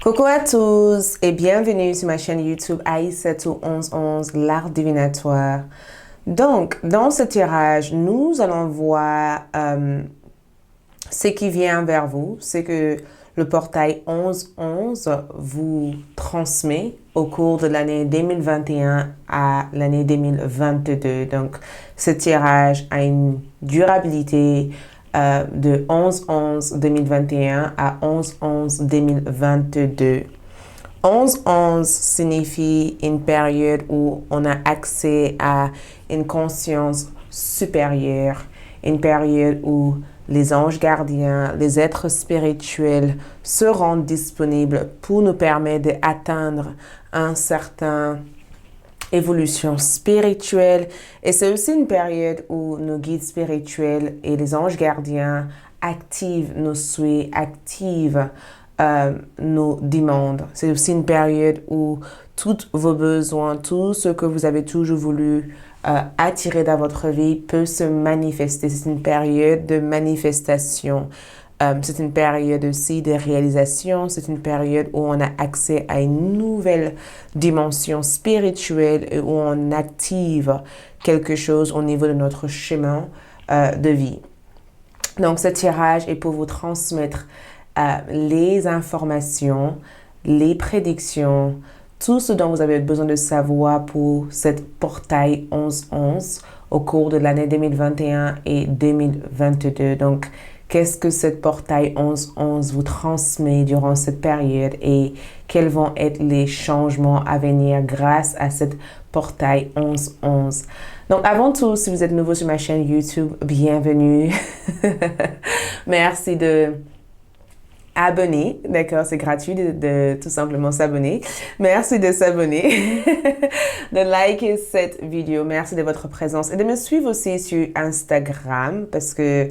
Coucou à tous et bienvenue sur ma chaîne YouTube Aïssatou 1111, l'art divinatoire. Donc, dans ce tirage, nous allons voir ce qui vient vers vous, c'est que le portail 1111 vous transmet au cours de l'année 2021 à l'année 2022. Donc, ce tirage a une durabilité de 11-11-2021 à 11-11-2022. 11-11 signifie une période où on a accès à une conscience supérieure, une période où les anges gardiens, les êtres spirituels se rendent disponibles pour nous permettre d'atteindre un certain évolution spirituelle. Et c'est aussi une période où nos guides spirituels et les anges gardiens activent nos souhaits, activent nos demandes. C'est aussi une période où tous vos besoins, tout ce que vous avez toujours voulu attirer dans votre vie peut se manifester. C'est une période de manifestation. C'est une période aussi de réalisation. C'est une période où on a accès à une nouvelle dimension spirituelle et où on active quelque chose au niveau de notre chemin de vie. Donc, ce tirage est pour vous transmettre les informations, les prédictions, tout ce dont vous avez besoin de savoir pour cette portail 11-11 au cours de l'année 2021 et 2022. Donc, qu'est-ce que cette portail 11-11 vous transmet durant cette période et quels vont être les changements à venir grâce à cette portail 11-11. Donc, avant tout, si vous êtes nouveau sur ma chaîne YouTube, bienvenue. Merci de abonner, d'accord, c'est gratuit de tout simplement s'abonner. Merci de s'abonner, de liker cette vidéo. Merci de votre présence et de me suivre aussi sur Instagram parce que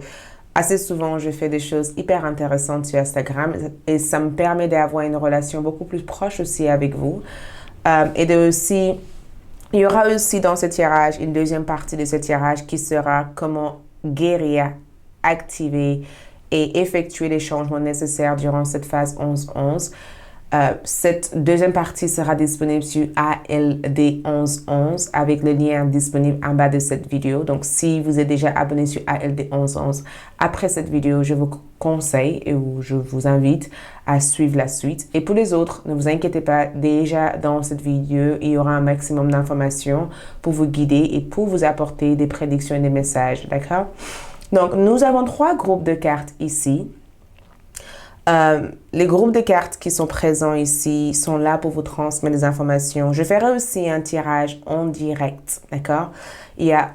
assez souvent, je fais des choses hyper intéressantes sur Instagram et ça me permet d'avoir une relation beaucoup plus proche aussi avec vous. Et de aussi, il y aura aussi dans ce tirage une deuxième partie de ce tirage qui sera comment guérir, activer et effectuer les changements nécessaires durant cette phase 11-11. Cette deuxième partie sera disponible sur ALD 1111 avec le lien disponible en bas de cette vidéo. Donc, si vous êtes déjà abonné sur ALD 1111, après cette vidéo, je vous conseille et je vous invite à suivre la suite. Et pour les autres, ne vous inquiétez pas, déjà dans cette vidéo, il y aura un maximum d'informations pour vous guider et pour vous apporter des prédictions et des messages, d'accord? Donc, nous avons 3 groupes de cartes ici. Les groupes de cartes qui sont présents ici sont là pour vous transmettre des informations. Je ferai aussi un tirage en direct, d'accord? Il y a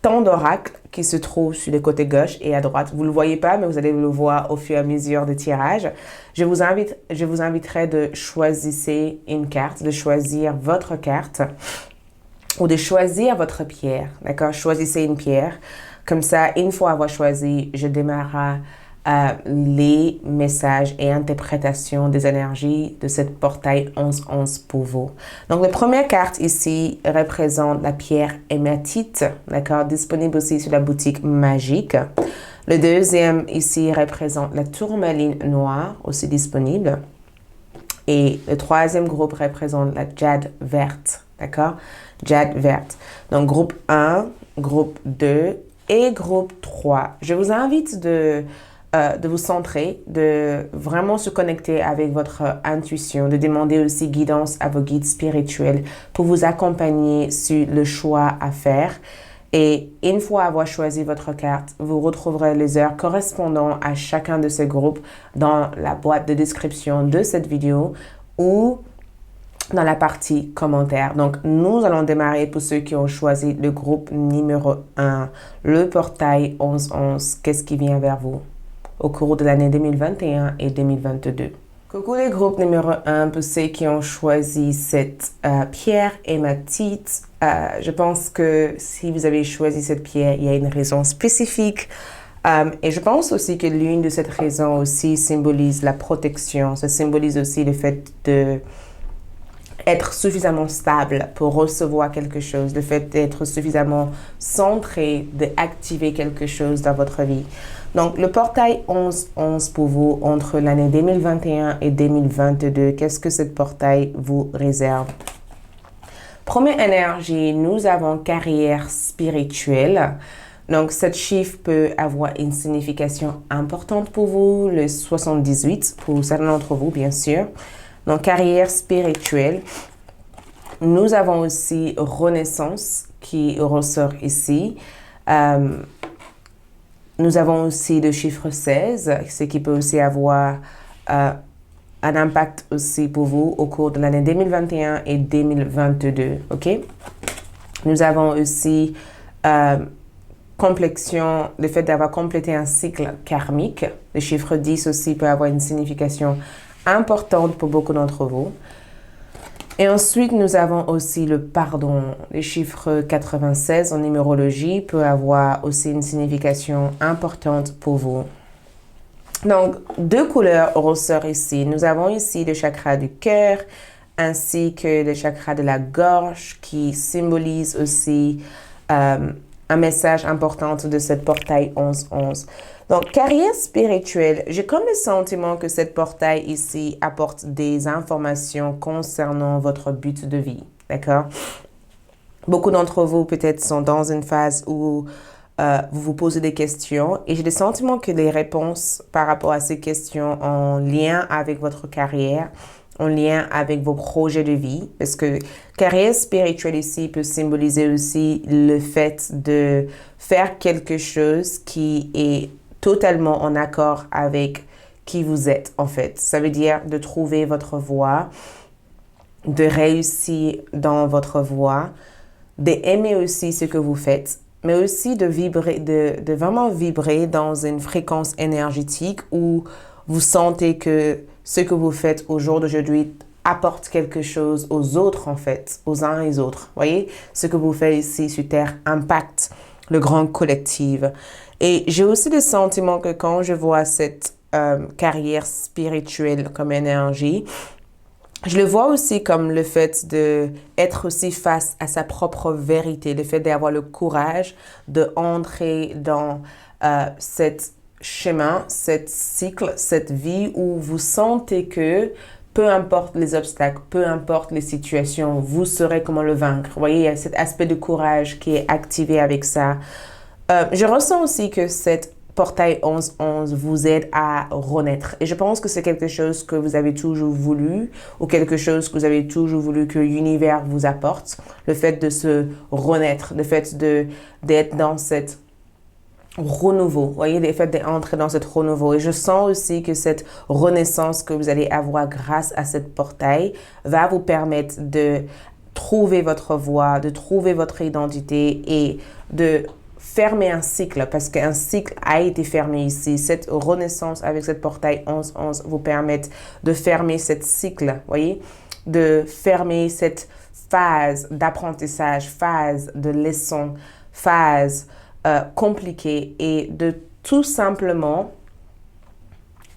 tant d'oracles qui se trouvent sur le côté gauche et à droite. Vous ne le voyez pas, mais vous allez le voir au fur et à mesure du tirage. Je vous inviterai de choisir une carte, de choisir votre carte ou de choisir votre pierre, d'accord? Choisissez une pierre. Comme ça, une fois avoir choisi, je démarrerai les messages et interprétations des énergies de cette portail 11-11 pour vous. Donc, la première carte ici représente la pierre hématite, d'accord, disponible aussi sur la boutique magique. Le deuxième ici représente la tourmaline noire, aussi disponible. Et le troisième groupe représente la jade verte, d'accord, jade verte. Donc, groupe 1, groupe 2 et groupe 3. Je vous invite de vous centrer, de vraiment se connecter avec votre intuition, de demander aussi guidance à vos guides spirituels pour vous accompagner sur le choix à faire. Et une fois avoir choisi votre carte, vous retrouverez les heures correspondant à chacun de ces groupes dans la boîte de description de cette vidéo ou dans la partie commentaires. Donc, nous allons démarrer pour ceux qui ont choisi le groupe numéro 1, le portail 11-11. Qu'est-ce qui vient vers vous au cours de l'année 2021 et 2022? Coucou les groupes numéro 1, pour ceux qui ont choisi cette pierre hématite. Je pense que si vous avez choisi cette pierre, il y a une raison spécifique. Et je pense aussi que l'une de ces raisons aussi symbolise la protection. Ça symbolise aussi le fait de être suffisamment stable pour recevoir quelque chose, le fait d'être suffisamment centré, d'activer quelque chose dans votre vie. Donc, le portail 11-11 pour vous entre l'année 2021 et 2022, qu'est-ce que ce portail vous réserve? Première énergie, nous avons carrière spirituelle. Donc, cette chiffre peut avoir une signification importante pour vous, le 78, pour certains d'entre vous, bien sûr. Donc, carrière spirituelle. Nous avons aussi renaissance qui ressort ici. Nous avons aussi le chiffre 16, ce qui peut aussi avoir un impact aussi pour vous au cours de l'année 2021 et 2022. OK? Nous avons aussi complétion, le fait d'avoir complété un cycle karmique. Le chiffre 10 aussi peut avoir une signification importante pour beaucoup d'entre vous. Et ensuite, nous avons aussi le pardon. Le chiffre 96 en numérologie peut avoir aussi une signification importante pour vous. Donc, 2 couleurs ressortent ici. Nous avons ici le chakra du cœur ainsi que le chakra de la gorge qui symbolise aussi un message important de cette portail 11-11. Donc, carrière spirituelle, j'ai comme le sentiment que cette portail ici apporte des informations concernant votre but de vie, d'accord? Beaucoup d'entre vous peut-être sont dans une phase où vous vous posez des questions et j'ai le sentiment que les réponses par rapport à ces questions en lien avec votre carrière, en lien avec vos projets de vie, parce que carrière spirituelle ici peut symboliser aussi le fait de faire quelque chose qui est totalement en accord avec qui vous êtes en fait. Ça veut dire de trouver votre voie, de réussir dans votre voie, d'aimer aussi ce que vous faites, mais aussi de vibrer, de vraiment vibrer dans une fréquence énergétique où vous sentez que ce que vous faites au jour d'aujourd'hui apporte quelque chose aux autres en fait, aux uns et aux autres. Voyez, ce que vous faites ici sur Terre impacte le grand collectif. Et j'ai aussi le sentiment que quand je vois cette carrière spirituelle comme énergie, je le vois aussi comme le fait d'être aussi face à sa propre vérité, le fait d'avoir le courage d'entrer dans cette chemin, cet cycle, cette vie où vous sentez que peu importe les obstacles, peu importe les situations, vous saurez comment le vaincre. Vous voyez, il y a cet aspect de courage qui est activé avec ça. Je ressens aussi que cette portail 11-11 vous aide à renaître. Et je pense que c'est quelque chose que vous avez toujours voulu ou quelque chose que vous avez toujours voulu que l'univers vous apporte. Le fait de se renaître, le fait d'être dans cette renouveau, vous voyez, le fait d'entrer dans cette renouveau. Et je sens aussi que cette renaissance que vous allez avoir grâce à cette portail va vous permettre de trouver votre voie, de trouver votre identité et de fermer un cycle, parce qu'un cycle a été fermé ici. Cette renaissance avec cette portail 11-11 vous permet de fermer cette cycle, voyez, de fermer cette phase d'apprentissage, phase de leçon, phase compliquée et de tout simplement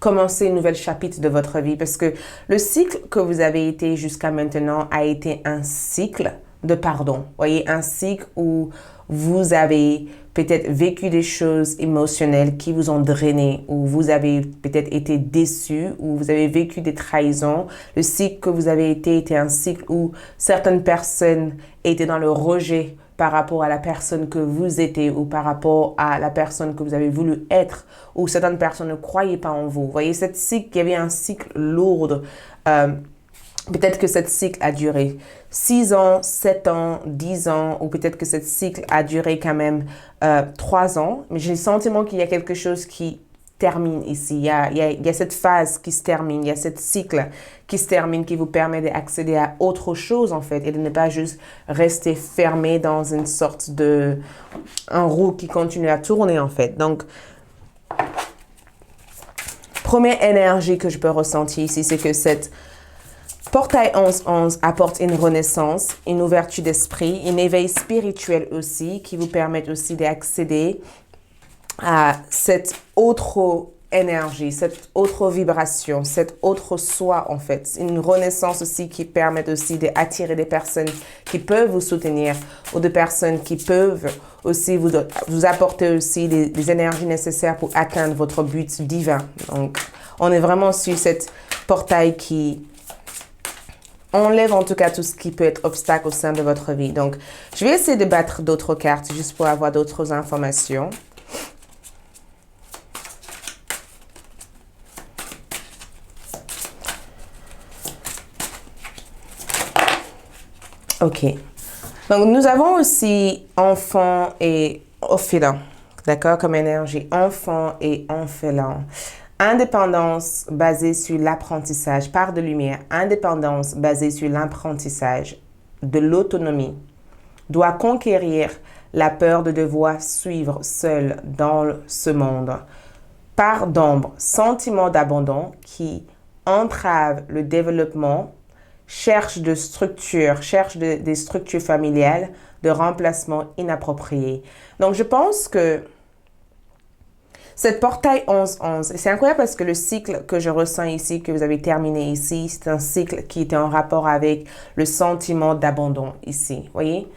commencer un nouvel chapitre de votre vie, parce que le cycle que vous avez été jusqu'à maintenant a été un cycle de pardon. Voyez, un cycle où vous avez peut-être vécu des choses émotionnelles qui vous ont drainé, ou vous avez peut-être été déçu, ou vous avez vécu des trahisons. Le cycle que vous avez été était un cycle où certaines personnes étaient dans le rejet par rapport à la personne que vous étiez ou par rapport à la personne que vous avez voulu être, ou certaines personnes ne croyaient pas en vous. Vous voyez, cette cycle, il y avait un cycle lourd. Peut-être que cette cycle a duré 6 ans, 7 ans, 10 ans, ou peut-être que cette cycle a duré quand même 3 ans. Mais j'ai le sentiment qu'il y a quelque chose qui termine ici. Il y a cette phase qui se termine, il y a cette cycle qui se termine, qui vous permet d'accéder à autre chose en fait, et de ne pas juste rester fermé dans une sorte de un roue qui continue à tourner en fait. Donc, première énergie que je peux ressentir ici, c'est que cette portail 11-11 apporte une renaissance, une ouverture d'esprit, un éveil spirituel aussi, qui vous permet aussi d'accéder à cette autre énergie, cette autre vibration, cette autre soi en fait. Une renaissance aussi qui permet aussi d'attirer des personnes qui peuvent vous soutenir ou des personnes qui peuvent aussi vous apporter aussi des énergies nécessaires pour atteindre votre but divin. Donc, on est vraiment sur cette portail qui enlève en tout cas tout ce qui peut être obstacle au sein de votre vie. Donc, je vais essayer de battre d'autres cartes juste pour avoir d'autres informations. Ok. Donc, nous avons aussi enfant et orphelin. D'accord? Comme énergie. Enfant et orphelin. Indépendance basée sur l'apprentissage. Part de lumière. Indépendance basée sur l'apprentissage de l'autonomie. Doit conquérir la peur de devoir suivre seul dans ce monde. Part d'ombre. Sentiment d'abandon qui entrave le développement. Cherche des structures familiales de remplacement inapproprié. Donc, je pense que cette portail 11-11, c'est incroyable parce que le cycle que je ressens ici, que vous avez terminé ici, c'est un cycle qui était en rapport avec le sentiment d'abandon ici, voyez?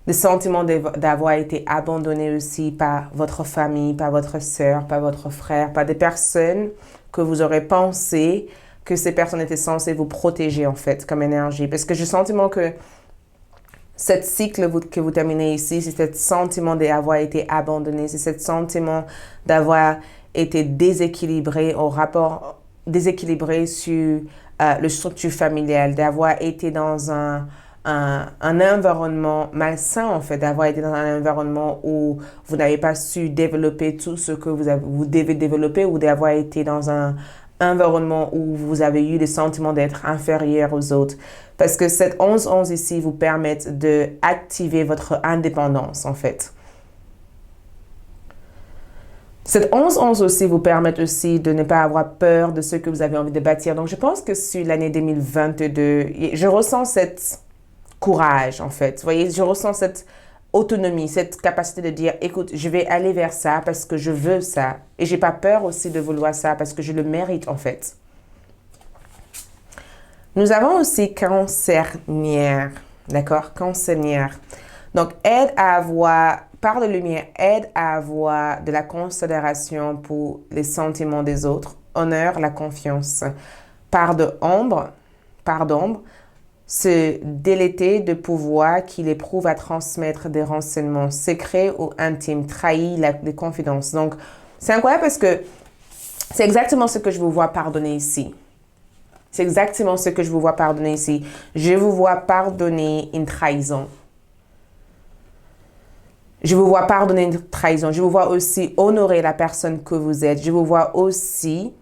Le sentiment d'avoir été abandonné aussi par votre famille, par votre sœur, par votre frère, par des personnes que vous aurez pensé que ces personnes étaient censées vous protéger, en fait, comme énergie. Parce que j'ai le sentiment que cette cycle que vous terminez ici, c'est ce sentiment d'avoir été abandonné, c'est ce sentiment d'avoir été déséquilibré au rapport, déséquilibré sur le structure familiale, d'avoir été dans un environnement malsain, en fait, d'avoir été dans un environnement où vous n'avez pas su développer tout ce que vous devez développer ou d'avoir été dans un environnement où vous avez eu le sentiment d'être inférieur aux autres. Parce que cette 11-11 ici vous permet d'activer votre indépendance, en fait. Cette 11-11 aussi vous permet aussi de ne pas avoir peur de ce que vous avez envie de bâtir. Donc, je pense que sur l'année 2022, je ressens cette courage, en fait. Vous voyez, je ressens cette autonomie, cette capacité de dire, écoute, je vais aller vers ça parce que je veux ça. Et j'ai pas peur aussi de vouloir ça parce que je le mérite, en fait. Nous avons aussi cancérnière, d'accord? Cancérnière. Donc, aide à avoir, part de lumière, aide à avoir de la considération pour les sentiments des autres, honneur la confiance. Part d'ombre, se délecter de pouvoir qu'il éprouve à transmettre des renseignements secrets ou intimes, trahit les confidences. Donc, c'est incroyable parce que c'est exactement ce que je vous vois pardonner ici. C'est exactement ce que je vous vois pardonner ici. Je vous vois pardonner une trahison. Je vous vois pardonner une trahison. Je vous vois aussi honorer la personne que vous êtes. Je vous vois aussi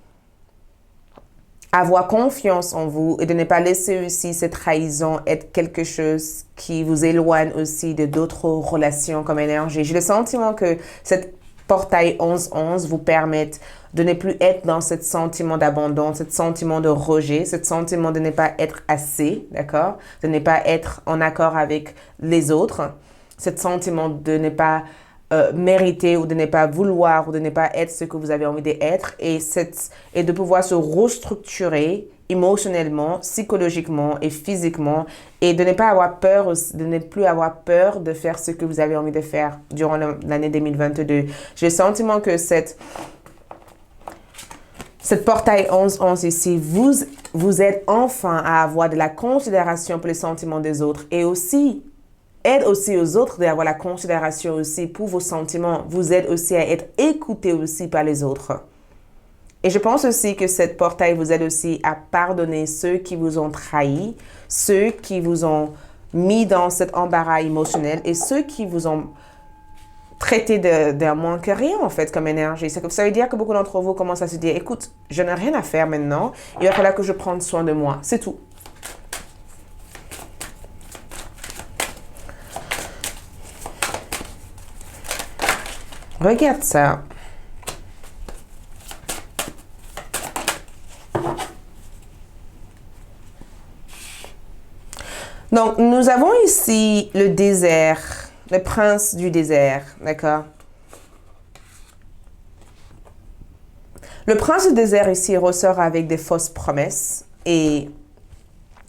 avoir confiance en vous et de ne pas laisser aussi cette trahison être quelque chose qui vous éloigne aussi de d'autres relations comme énergie. J'ai le sentiment que cette portail 11-11 vous permette de ne plus être dans ce sentiment d'abandon, ce sentiment de rejet, ce sentiment de ne pas être assez, d'accord? De ne pas être en accord avec les autres, ce sentiment de ne pas mériter ou de ne pas vouloir ou de ne pas être ce que vous avez envie d'être et de pouvoir se restructurer émotionnellement, psychologiquement et physiquement et de ne pas avoir peur, de ne plus avoir peur de faire ce que vous avez envie de faire durant l'année 2022. J'ai le sentiment que cette portail 11-11 ici, vous êtes enfin à avoir de la considération pour les sentiments des autres et aussi aide aussi aux autres d'avoir la considération aussi pour vos sentiments. Vous aide aussi à être écouté aussi par les autres. Et je pense aussi que cette portail vous aide aussi à pardonner ceux qui vous ont trahi, ceux qui vous ont mis dans cet embarras émotionnel et ceux qui vous ont traité d'un moins que rien, en fait, comme énergie. Ça veut dire que beaucoup d'entre vous commencent à se dire, écoute, je n'ai rien à faire maintenant, il va falloir que je prenne soin de moi. C'est tout. Regarde ça. Donc, nous avons ici le désert, le prince du désert, d'accord? Le prince du désert ici ressort avec des fausses promesses et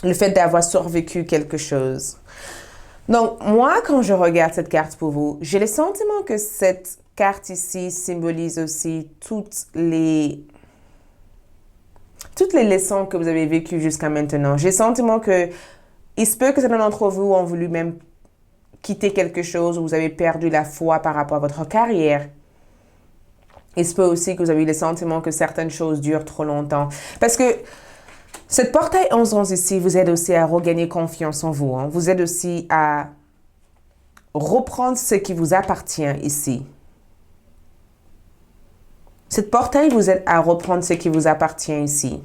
le fait d'avoir survécu quelque chose. Donc, moi, quand je regarde cette carte pour vous, j'ai le sentiment que cette carte ici symbolise aussi toutes les leçons que vous avez vécues jusqu'à maintenant. J'ai le sentiment que il se peut que certains d'entre vous ont voulu même quitter quelque chose ou vous avez perdu la foi par rapport à votre carrière. Il se peut aussi que vous avez eu le sentiment que certaines choses durent trop longtemps. Parce que cette portail 11-11 ici vous aide aussi à regagner confiance en vous. Hein. Vous aide aussi à reprendre ce qui vous appartient ici. Cette portail vous aide à reprendre ce qui vous appartient ici.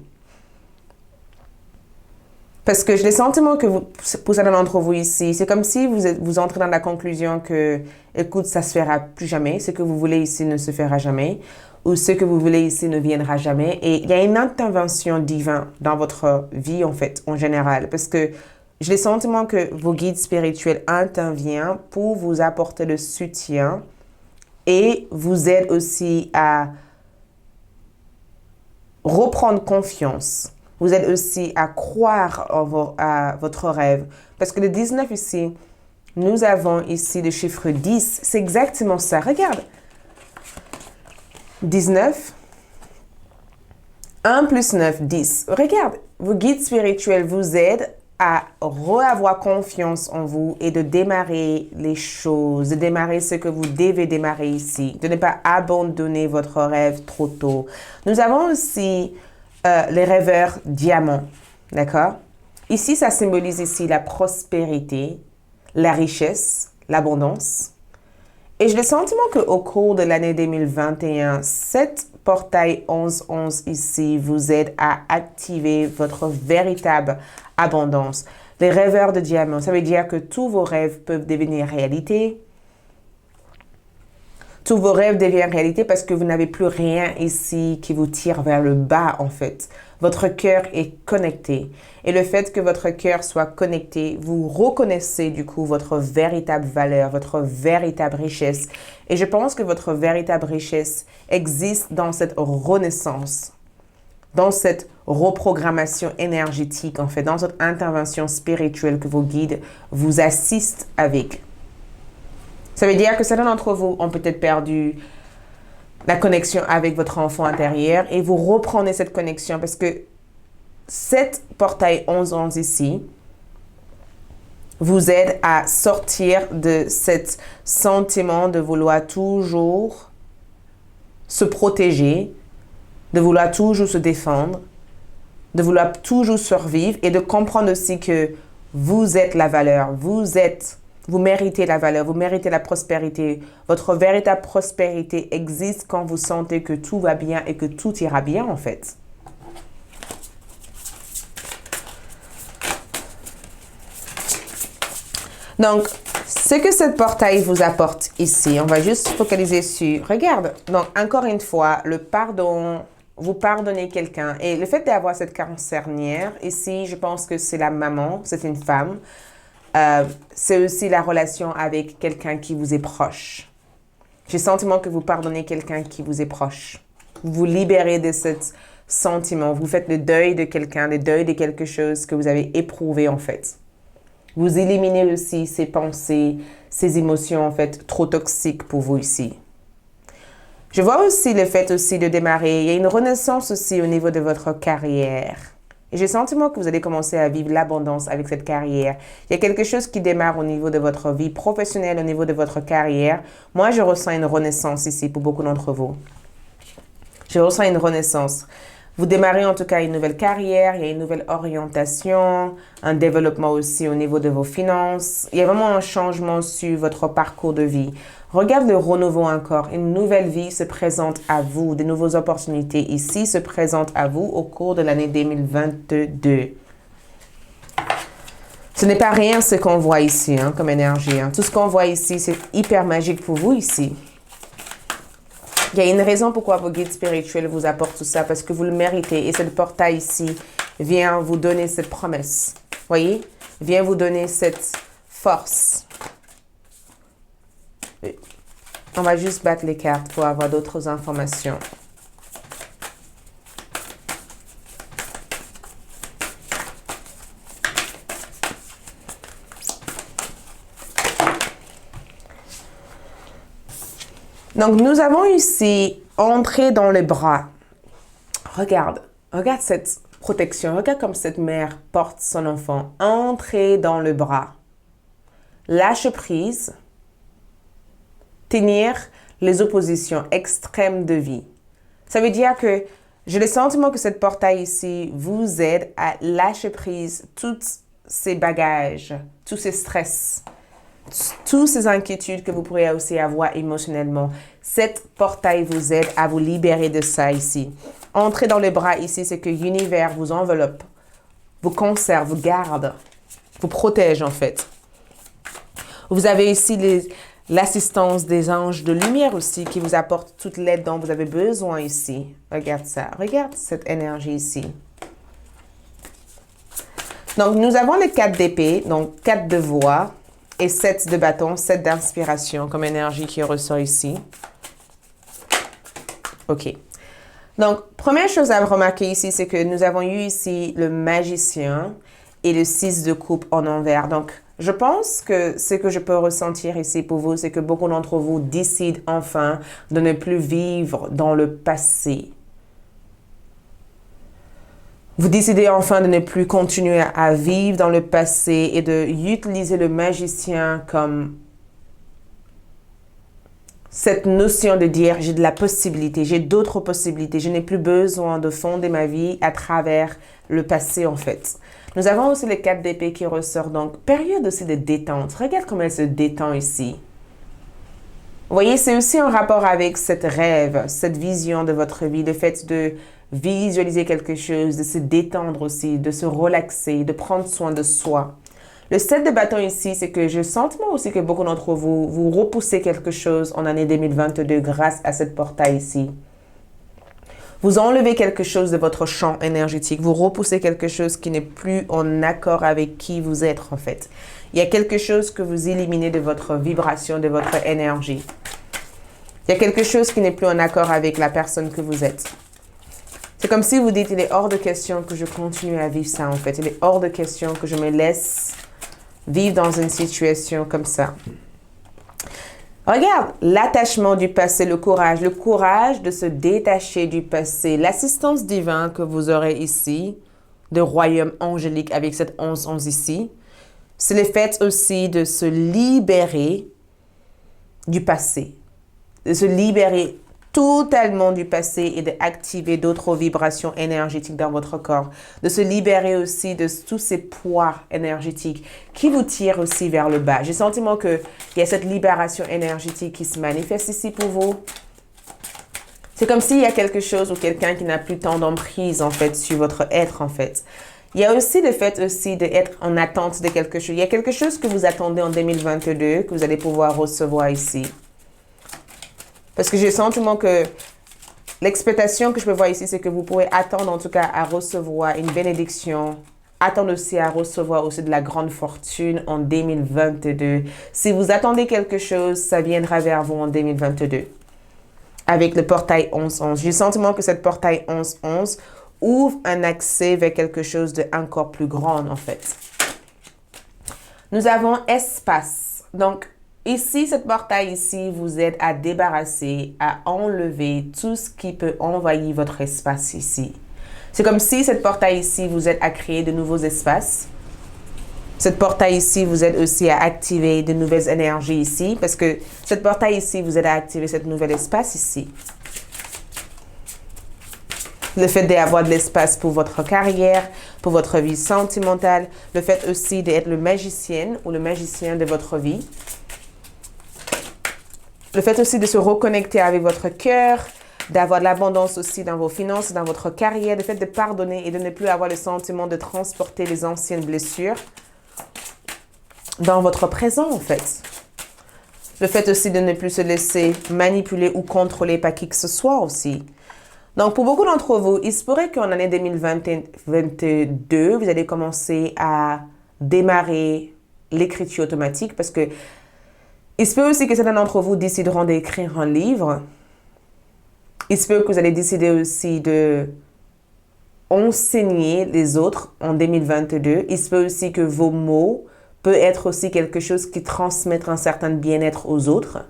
Parce que j'ai le sentiment que pour certains d'entre vous ici, c'est comme si vous entrez dans la conclusion que, écoute, ça se fera plus jamais. Ce que vous voulez ici ne se fera jamais. Ou ce que vous voulez ici ne viendra jamais. Et il y a une intervention divine dans votre vie, en fait, en général. Parce que j'ai le sentiment que vos guides spirituels interviennent pour vous apporter le soutien et vous aident aussi à reprendre confiance. Vous êtes aussi à croire à votre rêve. Parce que le 19 ici, nous avons ici le chiffre 10. C'est exactement ça. Regarde. 19. 1 plus 9, 10. Regarde. Vos guides spirituels vous aident à avoir confiance en vous et de démarrer les choses, de démarrer ce que vous devez démarrer ici, de ne pas abandonner votre rêve trop tôt. Nous avons aussi les rêveurs diamants, d'accord? Ici, ça symbolise ici la prospérité, la richesse, l'abondance. Et j'ai le sentiment qu'au cours de l'année 2021, cette portail 11-11 ici vous aide à activer votre véritable abondance. Les rêveurs de diamants, ça veut dire que tous vos rêves peuvent devenir réalité. Tous vos rêves deviennent réalité parce que vous n'avez plus rien ici qui vous tire vers le bas, en fait. Votre cœur est connecté. Et le fait que votre cœur soit connecté, vous reconnaissez du coup votre véritable valeur, votre véritable richesse. Et je pense que votre véritable richesse existe dans cette renaissance, dans cette reprogrammation énergétique, en fait, dans cette intervention spirituelle que vos guides vous assistent avec. Ça veut dire que certains d'entre vous ont peut-être perdu la connexion avec votre enfant intérieur et vous reprenez cette connexion parce que cette portail 11-11 ici vous aide à sortir de cet sentiment de vouloir toujours se protéger, de vouloir toujours se défendre, de vouloir toujours survivre et de comprendre aussi que vous êtes la valeur, vous méritez la valeur, vous méritez la prospérité. Votre véritable prospérité existe quand vous sentez que tout va bien et que tout ira bien, en fait. Donc, ce que cette portail vous apporte ici, on va juste focaliser sur... Regarde, donc encore une fois, le pardon, vous pardonnez quelqu'un. Et le fait d'avoir cette cancérnière, ici, je pense que c'est la maman, c'est une femme. C'est aussi la relation avec quelqu'un qui vous est proche. J'ai le sentiment que vous pardonnez quelqu'un qui vous est proche. Vous vous libérez de ce sentiment. Vous faites le deuil de quelqu'un, le deuil de quelque chose que vous avez éprouvé en fait. Vous éliminez aussi ces pensées, ces émotions en fait trop toxiques pour vous ici. Je vois aussi le fait aussi de démarrer. Il y a une renaissance aussi au niveau de votre carrière. Et j'ai le sentiment que vous allez commencer à vivre l'abondance avec cette carrière. Il y a quelque chose qui démarre au niveau de votre vie professionnelle, au niveau de votre carrière. Moi, je ressens une renaissance ici pour beaucoup d'entre vous. Je ressens une renaissance. Vous démarrez en tout cas une nouvelle carrière, il y a une nouvelle orientation, un développement aussi au niveau de vos finances. Il y a vraiment un changement sur votre parcours de vie. Regarde le renouveau encore. Une nouvelle vie se présente à vous. De nouvelles opportunités ici se présentent à vous au cours de l'année 2022. Ce n'est pas rien ce qu'on voit ici comme énergie. Tout ce qu'on voit ici, c'est hyper magique pour vous ici. Il y a une raison pourquoi vos guides spirituels vous apportent tout ça, parce que vous le méritez. Et ce portail ici vient vous donner cette promesse. Voyez? Vient vous donner cette force. On va juste battre les cartes pour avoir d'autres informations. Donc, nous avons ici entrer dans les bras. Regarde cette protection. Regarde comme cette mère porte son enfant. Entrer dans le bras. Lâche prise. Tenir les oppositions extrêmes de vie. Ça veut dire que j'ai le sentiment que cette portail ici vous aide à lâcher prise tous ces bagages, tous ces stress, toutes ces inquiétudes que vous pourriez aussi avoir émotionnellement. Cette portail vous aide à vous libérer de ça ici. Entrer dans les bras ici, c'est que l'univers vous enveloppe, vous conserve, vous garde, vous protège en fait. Vous avez ici l'assistance des anges de lumière aussi qui vous apportent toute l'aide dont vous avez besoin ici. Regarde ça. Regarde cette énergie ici. Donc, nous avons les 4 d'épée, donc 4 de voix et 7 de bâton, 7 d'inspiration comme énergie qui ressort ici. OK. Donc, première chose à remarquer ici, c'est que nous avons eu ici le magicien et le 6 de coupe en envers. Donc, je pense que ce que je peux ressentir ici pour vous, c'est que beaucoup d'entre vous décident enfin de ne plus vivre dans le passé. Vous décidez enfin de ne plus continuer à vivre dans le passé et d'utiliser le magicien comme cette notion de dire j'ai de la possibilité, j'ai d'autres possibilités, je n'ai plus besoin de fonder ma vie à travers le passé en fait. Nous avons aussi les 4 d'épée qui ressort, donc période aussi de détente. Regarde comment elle se détend ici. Vous voyez, c'est aussi en rapport avec cette rêve, cette vision de votre vie, le fait de visualiser quelque chose, de se détendre aussi, de se relaxer, de prendre soin de soi. Le 7 de bâton ici, c'est que j'ai le sentiment aussi que beaucoup d'entre vous, vous repoussez quelque chose en année 2022 grâce à cette portail ici. Vous enlevez quelque chose de votre champ énergétique. Vous repoussez quelque chose qui n'est plus en accord avec qui vous êtes en fait. Il y a quelque chose que vous éliminez de votre vibration, de votre énergie. Il y a quelque chose qui n'est plus en accord avec la personne que vous êtes. C'est comme si vous dites, il est hors de question que je continue à vivre ça en fait. Il est hors de question que je me laisse vivre dans une situation comme ça. Regarde, l'attachement du passé, le courage de se détacher du passé, l'assistance divine que vous aurez ici, de royaume angélique avec cette 11-11 ici, c'est le fait aussi de se libérer du passé, de se libérer totalement du passé et d'activer d'autres vibrations énergétiques dans votre corps, de se libérer aussi de tous ces poids énergétiques qui vous tirent aussi vers le bas. J'ai le sentiment qu'il y a cette libération énergétique qui se manifeste ici pour vous. C'est comme s'il y a quelque chose ou quelqu'un qui n'a plus tant d'emprise en fait sur votre être en fait. Il y a aussi le fait aussi d'être en attente de quelque chose. Il y a quelque chose que vous attendez en 2022 que vous allez pouvoir recevoir ici. Parce que j'ai le sentiment que l'expectation que je peux voir ici, c'est que vous pouvez attendre en tout cas à recevoir une bénédiction. Attendre aussi à recevoir aussi de la grande fortune en 2022. Si vous attendez quelque chose, ça viendra vers vous en 2022. Avec le portail 11-11. J'ai le sentiment que cette portail 11-11 ouvre un accès vers quelque chose de encore plus grand en fait. Nous avons espace. Donc, ici, cette portail ici vous aide à débarrasser, à enlever tout ce qui peut envahir votre espace ici. C'est comme si cette portail ici vous aide à créer de nouveaux espaces. Cette portail ici vous aide aussi à activer de nouvelles énergies ici, parce que cette portail ici vous aide à activer cet nouvel espace ici. Le fait d'avoir de l'espace pour votre carrière, pour votre vie sentimentale, le fait aussi d'être le magicien ou le magicien de votre vie. Le fait aussi de se reconnecter avec votre cœur, d'avoir de l'abondance aussi dans vos finances, dans votre carrière, le fait de pardonner et de ne plus avoir le sentiment de transporter les anciennes blessures dans votre présent en fait. Le fait aussi de ne plus se laisser manipuler ou contrôler par qui que ce soit aussi. Donc, pour beaucoup d'entre vous, il se pourrait qu'en année 2022, vous allez commencer à démarrer l'écriture automatique parce que il se peut aussi que certains d'entre vous décideront d'écrire un livre. Il se peut que vous allez décider aussi de enseigner les autres en 2022. Il se peut aussi que vos mots peuvent être aussi quelque chose qui transmettent un certain bien-être aux autres.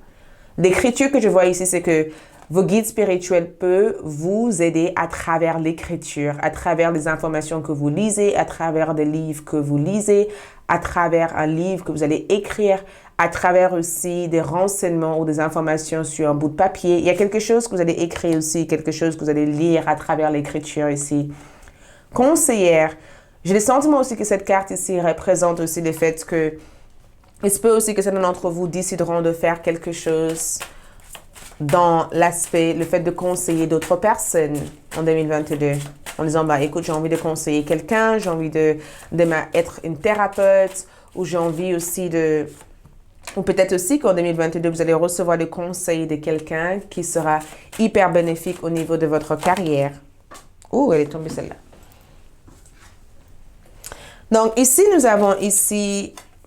L'écriture que je vois ici, c'est que vos guides spirituels peuvent vous aider à travers l'écriture, à travers les informations que vous lisez, à travers des livres que vous lisez, à travers un livre que vous allez écrire, à travers aussi des renseignements ou des informations sur un bout de papier. Il y a quelque chose que vous allez écrire aussi, quelque chose que vous allez lire à travers l'écriture ici. Conseillère, j'ai le sentiment aussi que cette carte ici représente aussi le fait que il se peut aussi que certains d'entre vous décideront de faire quelque chose dans l'aspect, le fait de conseiller d'autres personnes en 2022. En disant, bah, écoute, j'ai envie de conseiller quelqu'un, j'ai envie être une thérapeute, ou j'ai envie aussi ou peut-être aussi qu'en 2022, vous allez recevoir le conseil de quelqu'un qui sera hyper bénéfique au niveau de votre carrière. Oh, elle est tombée celle-là. Donc ici, nous avons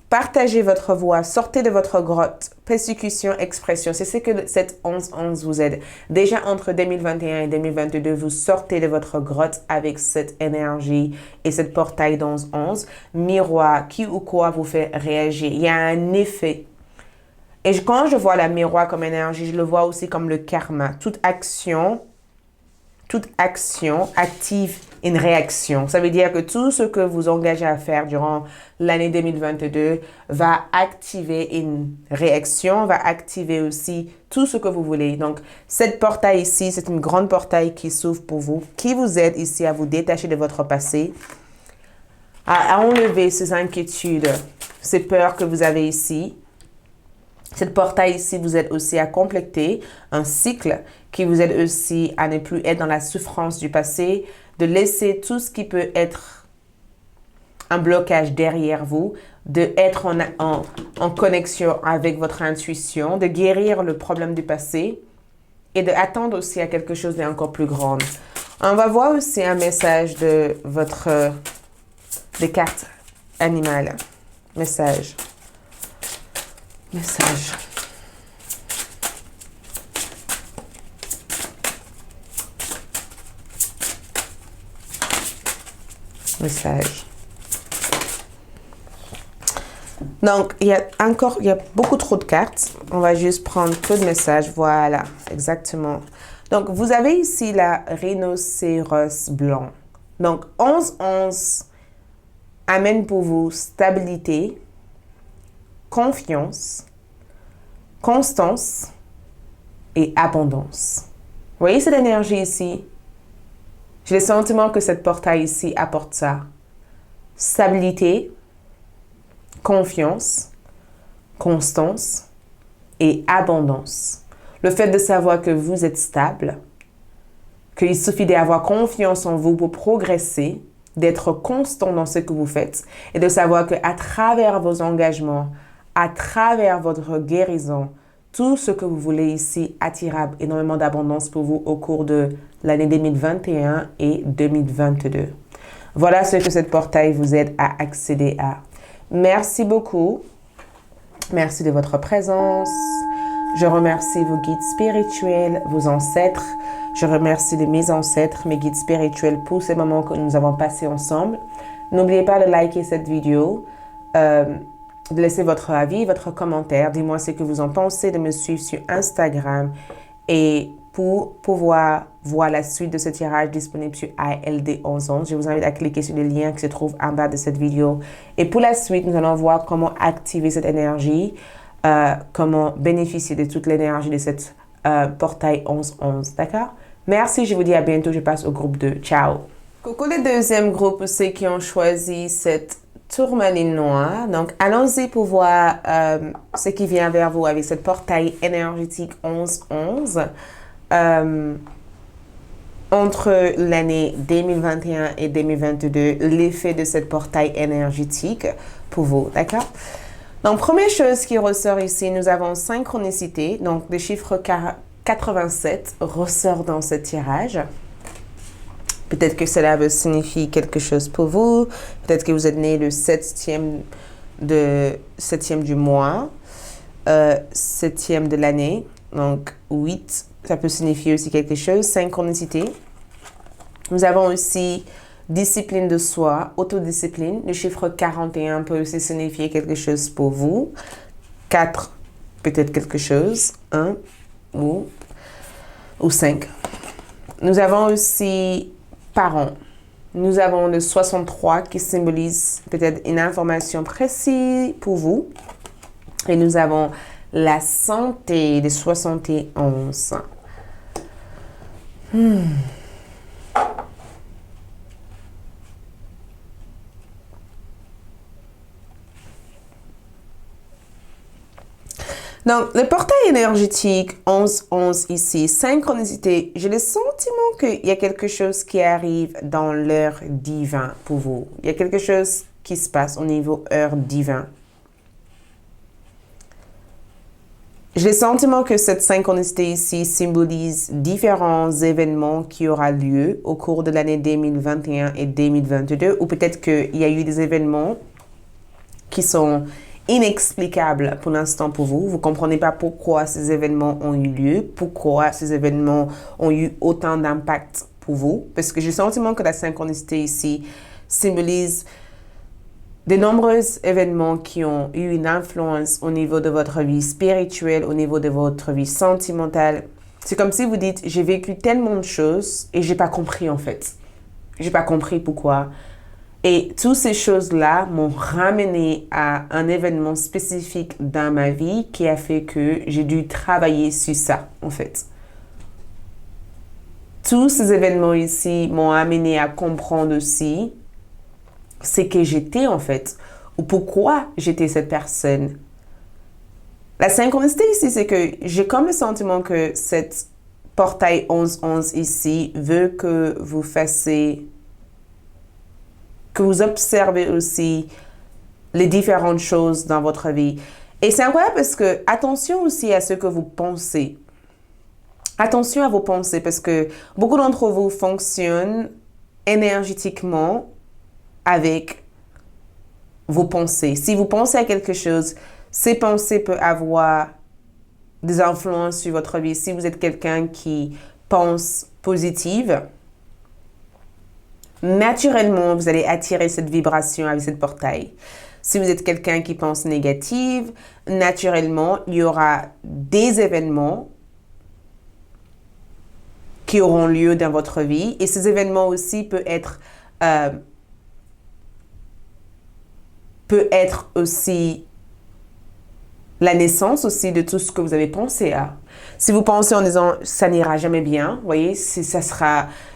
partagez votre voix, sortez de votre grotte, persécution, expression. C'est ce que cette 11-11 vous aide. Déjà entre 2021 et 2022, vous sortez de votre grotte avec cette énergie et cette portail d'11-11. Miroir, qui ou quoi vous fait réagir. Il y a un effet. Et quand je vois la miroir comme énergie, je le vois aussi comme le karma. Toute action active une réaction. Ça veut dire que tout ce que vous engagez à faire durant l'année 2022 va activer une réaction, va activer aussi tout ce que vous voulez. Donc, cette portail ici, c'est une grande portail qui s'ouvre pour vous, qui vous aide ici à vous détacher de votre passé, à enlever ces inquiétudes, ces peurs que vous avez ici. Cette portail ici vous aide aussi à compléter un cycle qui vous aide aussi à ne plus être dans la souffrance du passé, de laisser tout ce qui peut être un blocage derrière vous, d'être en connexion avec votre intuition, de guérir le problème du passé et d'attendre aussi à quelque chose d'encore plus grand. On va voir aussi un message de des cartes animales. Message. Message. Message. Donc, il y a beaucoup trop de cartes. On va juste prendre peu de messages. Voilà, exactement. Donc, vous avez ici la rhinocéros blanc. Donc, 11-11 amène pour vous stabilité, confiance, constance et abondance. Vous voyez cette énergie ici? J'ai le sentiment que cette portail ici apporte ça. Stabilité, confiance, constance et abondance. Le fait de savoir que vous êtes stable, qu'il suffit d'avoir confiance en vous pour progresser, d'être constant dans ce que vous faites et de savoir qu'à travers vos engagements, à travers votre guérison, tout ce que vous voulez ici attirera énormément d'abondance pour vous au cours de l'année 2021 et 2022. Voilà ce que cette portail vous aide à accéder à. Merci beaucoup. Merci de votre présence. Je remercie vos guides spirituels, vos ancêtres. Je remercie mes ancêtres, mes guides spirituels pour ces moments que nous avons passés ensemble. N'oubliez pas de liker cette vidéo, de laisser votre avis, votre commentaire. Dis-moi ce que vous en pensez, de me suivre sur Instagram. Et pour pouvoir voir la suite de ce tirage disponible sur ILD 1111, je vous invite à cliquer sur le lien qui se trouve en bas de cette vidéo. Et pour la suite, nous allons voir comment activer cette énergie, comment bénéficier de toute l'énergie de cette portail 1111. D'accord? Merci, je vous dis à bientôt. Je passe au groupe 2. Ciao! Coucou les deuxième groupe, ceux qui ont choisi cette tourmaline noire. Donc, allons-y pour voir ce qui vient vers vous avec cette portail énergétique 1111. Entre l'année 2021 et 2022, l'effet de cette portail énergétique pour vous, d'accord? Donc, première chose qui ressort ici, nous avons synchronicité. Donc, le chiffre 87 ressort dans ce tirage. Peut-être que cela veut signifier quelque chose pour vous. Peut-être que vous êtes né le 7e du mois, 7e de l'année. Donc, 8, ça peut signifier aussi quelque chose. Synchronicité. Nous avons aussi discipline de soi, autodiscipline. Le chiffre 41 peut aussi signifier quelque chose pour vous. 4, peut-être quelque chose, 1 ou 5. Nous avons aussi parents. Nous avons le 63 qui symbolise peut-être une information précise pour vous. Et nous avons la santé, le 71. Donc, le portail énergétique 11-11 ici, synchronicité, j'ai le sentiment qu'il y a quelque chose qui arrive dans l'heure divine pour vous. Il y a quelque chose qui se passe au niveau heure divine. J'ai le sentiment que cette synchronicité ici symbolise différents événements qui auront lieu au cours de l'année 2021 et 2022, ou peut-être qu'il y a eu des événements qui sont inexplicables pour l'instant pour vous. Vous ne comprenez pas pourquoi ces événements ont eu lieu, pourquoi ces événements ont eu autant d'impact pour vous. Parce que j'ai le sentiment que la synchronicité ici symbolise de nombreux événements qui ont eu une influence au niveau de votre vie spirituelle, au niveau de votre vie sentimentale. C'est comme si vous dites, j'ai vécu tellement de choses et j'ai pas compris en fait. J'ai pas compris pourquoi. Et toutes ces choses-là m'ont ramené à un événement spécifique dans ma vie qui a fait que j'ai dû travailler sur ça, en fait. Tous ces événements ici m'ont amené à comprendre aussi ce que j'étais, en fait, ou pourquoi j'étais cette personne. La synchronicité ici, c'est que j'ai comme le sentiment que cette portail 11-11 ici veut que vous fassiez, que vous observez aussi les différentes choses dans votre vie. Et c'est incroyable parce que, attention aussi à ce que vous pensez. Attention à vos pensées parce que beaucoup d'entre vous fonctionnent énergétiquement avec vos pensées. Si vous pensez à quelque chose, ces pensées peuvent avoir des influences sur votre vie. Si vous êtes quelqu'un qui pense positive, naturellement, vous allez attirer cette vibration avec cette portail. Si vous êtes quelqu'un qui pense négative, naturellement, il y aura des événements qui auront lieu dans votre vie. Et ces événements aussi peuvent être aussi la naissance aussi de tout ce que vous avez pensé à. Si vous pensez en disant ça n'ira jamais bien, vous voyez,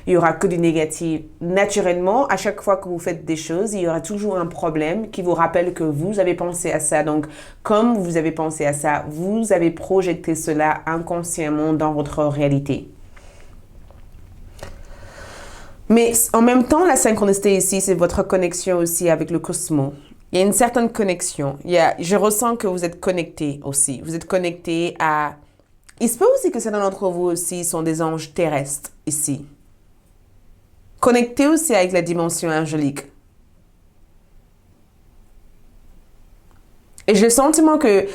il y aura que du négatif. Naturellement, à chaque fois que vous faites des choses, il y aura toujours un problème qui vous rappelle que vous avez pensé à ça. Donc, comme vous avez pensé à ça, vous avez projeté cela inconsciemment dans votre réalité. Mais en même temps, la synchronicité ici, c'est votre connexion aussi avec le cosmos. Il y a une certaine connexion. Je ressens que vous êtes connecté aussi. Vous êtes connecté à... Il se peut aussi que certains d'entre vous aussi sont des anges terrestres ici. Connectés aussi avec la dimension angélique. Et j'ai le sentiment que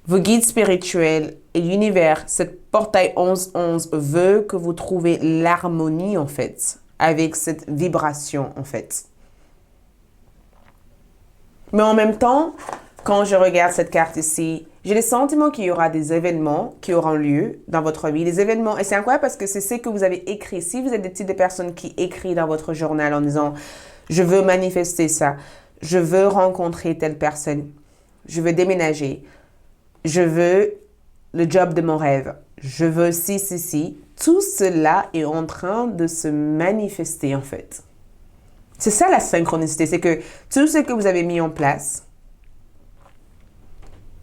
vos guides spirituels et l'univers, cette portail 11-11 veut que vous trouviez l'harmonie en fait, avec cette vibration en fait. Mais en même temps, quand je regarde cette carte ici, j'ai le sentiment qu'il y aura des événements qui auront lieu dans votre vie. Des événements, et c'est incroyable parce que c'est ce que vous avez écrit. Si vous êtes des types de personnes qui écrivent dans votre journal en disant « Je veux manifester ça. Je veux rencontrer telle personne. Je veux déménager. Je veux le job de mon rêve. Je veux ci. » Tout cela est en train de se manifester en fait. C'est ça la synchronicité, c'est que tout ce que vous avez mis en place,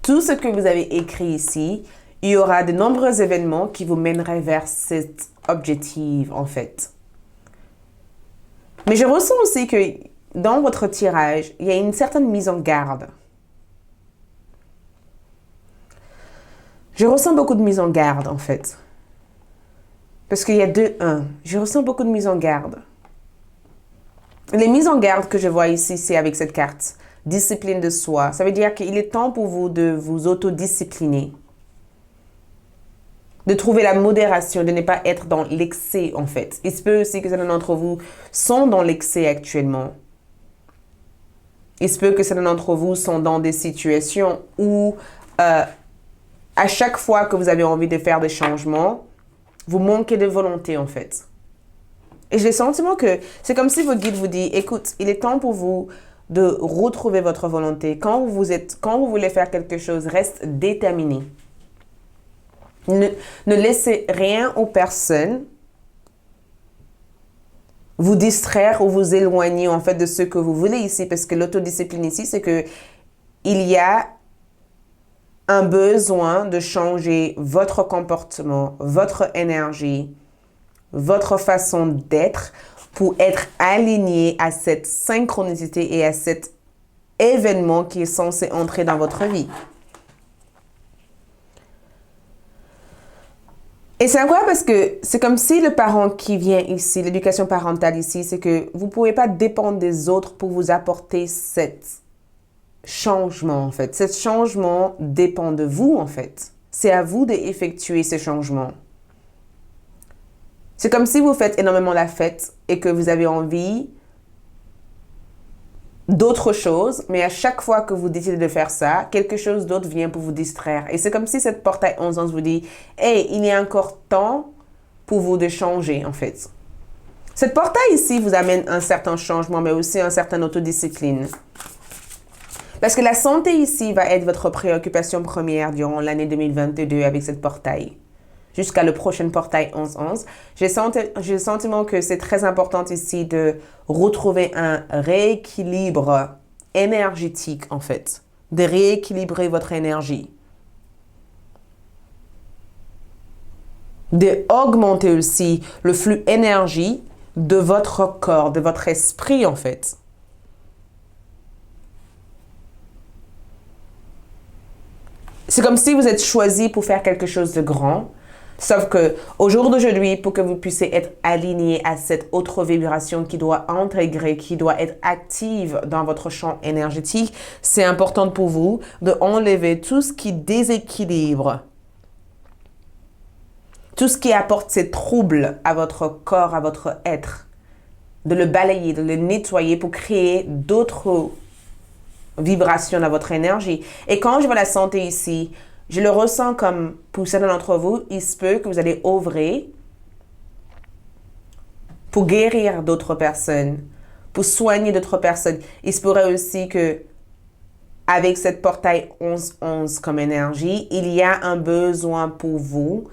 tout ce que vous avez écrit ici, il y aura de nombreux événements qui vous mèneraient vers cet objectif en fait. Mais je ressens aussi que dans votre tirage, il y a une certaine mise en garde. Je ressens beaucoup de mise en garde en fait. Parce qu'il y a 2-1. Je ressens beaucoup de mise en garde. Les mises en garde que je vois ici, c'est avec cette carte. Discipline de soi. Ça veut dire qu'il est temps pour vous de vous autodiscipliner. De trouver la modération, de ne pas être dans l'excès en fait. Il se peut aussi que certains d'entre vous sont dans l'excès actuellement. Il se peut que certains d'entre vous sont dans des situations où à chaque fois que vous avez envie de faire des changements, vous manquez de volonté en fait. Et j'ai le sentiment que c'est comme si votre guide vous dit, écoute, il est temps pour vous de retrouver votre volonté. Quand vous voulez faire quelque chose, reste déterminé. Ne laissez rien ou personne vous distraire ou vous éloigner en fait de ce que vous voulez ici, parce que l'autodiscipline ici, c'est que il y a un besoin de changer votre comportement, votre énergie, votre façon d'être pour être aligné à cette synchronicité et à cet événement qui est censé entrer dans votre vie. Et c'est incroyable parce que c'est comme si le parent qui vient ici, l'éducation parentale ici, c'est que vous ne pouvez pas dépendre des autres pour vous apporter cet changement en fait. Ce changement dépend de vous en fait. C'est à vous d'effectuer ce changement. C'est comme si vous faites énormément la fête et que vous avez envie d'autre chose, mais à chaque fois que vous décidez de faire ça, quelque chose d'autre vient pour vous distraire. Et c'est comme si cette portail 11-11 vous dit « Hey, il y a encore temps pour vous de changer, en fait. » Cette portail ici vous amène un certain changement, mais aussi un certain autodiscipline. Parce que la santé ici va être votre préoccupation première durant l'année 2022 avec cette portail. Jusqu'à le prochain portail 11-11. J'ai le sentiment que c'est très important ici de retrouver un rééquilibre énergétique, en fait. De rééquilibrer votre énergie. De augmenter aussi le flux énergie de votre corps, de votre esprit, en fait. C'est comme si vous êtes choisi pour faire quelque chose de grand. Sauf que au jour d'aujourd'hui, pour que vous puissiez être aligné à cette autre vibration qui doit intégrer, qui doit être active dans votre champ énergétique, c'est important pour vous de enlever tout ce qui déséquilibre, tout ce qui apporte ces troubles à votre corps, à votre être, de le balayer, de le nettoyer pour créer d'autres vibrations dans votre énergie. Et quand je vois la santé ici, je le ressens comme, pour certains d'entre vous, il se peut que vous allez œuvrer pour guérir d'autres personnes, pour soigner d'autres personnes. Il se pourrait aussi que, avec cette portail 11-11 comme énergie, il y a un besoin pour vous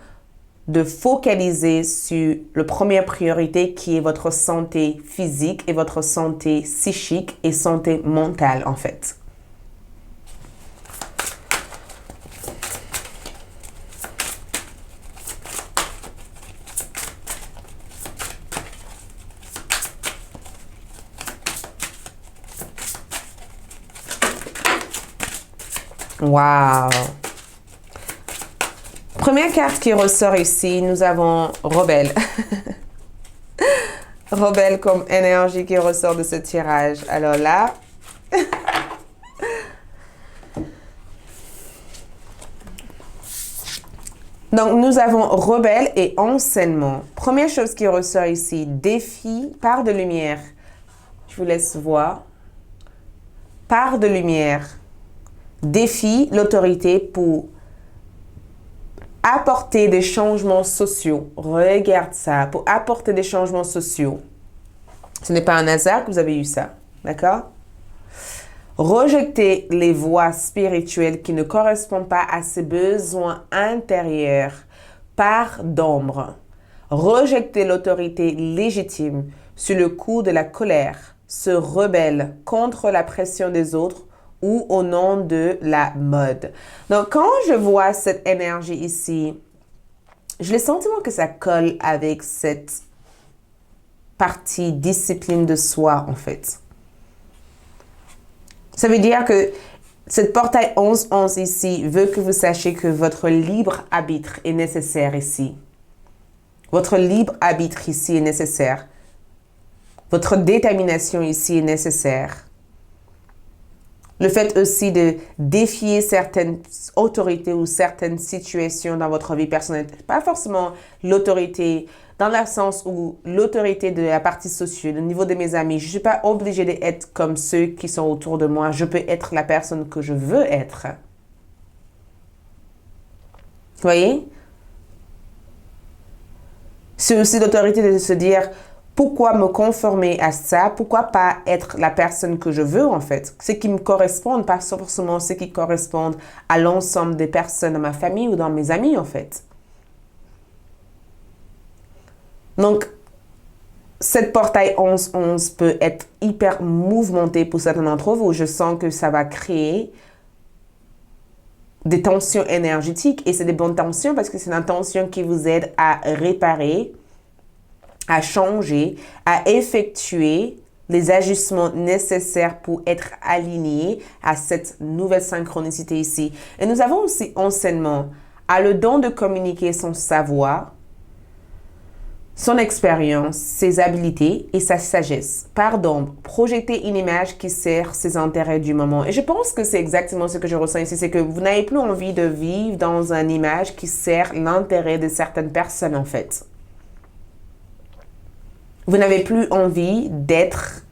de focaliser sur la première priorité qui est votre santé physique et votre santé psychique et santé mentale en fait. Wow! Première carte qui ressort ici, nous avons Rebelle. Rebelle comme énergie qui ressort de ce tirage. Alors là, donc nous avons Rebelle et enseignement. Première chose qui ressort ici, défi, part de lumière. Je vous laisse voir. Part de lumière. Défie l'autorité pour apporter des changements sociaux. Regarde ça, pour apporter des changements sociaux. Ce n'est pas un hasard que vous avez eu ça, d'accord? Rejeter les voies spirituelles qui ne correspondent pas à ses besoins intérieurs, part d'ombre. Rejeter l'autorité légitime sur le coup de la colère, se rebelle contre la pression des autres ou au nom de la mode. Donc, quand je vois cette énergie ici, j'ai le sentiment que ça colle avec cette partie discipline de soi, en fait. Ça veut dire que cette portail 11-11 ici veut que vous sachiez que votre libre arbitre est nécessaire ici. Votre libre arbitre ici est nécessaire. Votre détermination ici est nécessaire. Le fait aussi de défier certaines autorités ou certaines situations dans votre vie personnelle. Pas forcément l'autorité dans le sens où l'autorité de la partie sociale, au niveau de mes amis. Je ne suis pas obligée d'être comme ceux qui sont autour de moi. Je peux être la personne que je veux être. voyez? C'est aussi l'autorité de se dire, pourquoi me conformer à ça? Pourquoi pas être la personne que je veux, en fait? Ce qui me correspond, pas forcément ce qui correspond à l'ensemble des personnes dans ma famille ou dans mes amis, en fait. Donc, cette portail 11-11 peut être hyper mouvementée pour certains d'entre vous. Je sens que ça va créer des tensions énergétiques. Et c'est des bonnes tensions parce que c'est une tension qui vous aide à réparer, à changer, à effectuer les ajustements nécessaires pour être aligné à cette nouvelle synchronicité ici. Et nous avons aussi enseignement, a le don de communiquer son savoir, son expérience, ses habiletés et sa sagesse. Pardon, projeter une image qui sert ses intérêts du moment. Et je pense que c'est exactement ce que je ressens ici, c'est que vous n'avez plus envie de vivre dans une image qui sert l'intérêt de certaines personnes, en fait. Vous n'avez plus envie d'être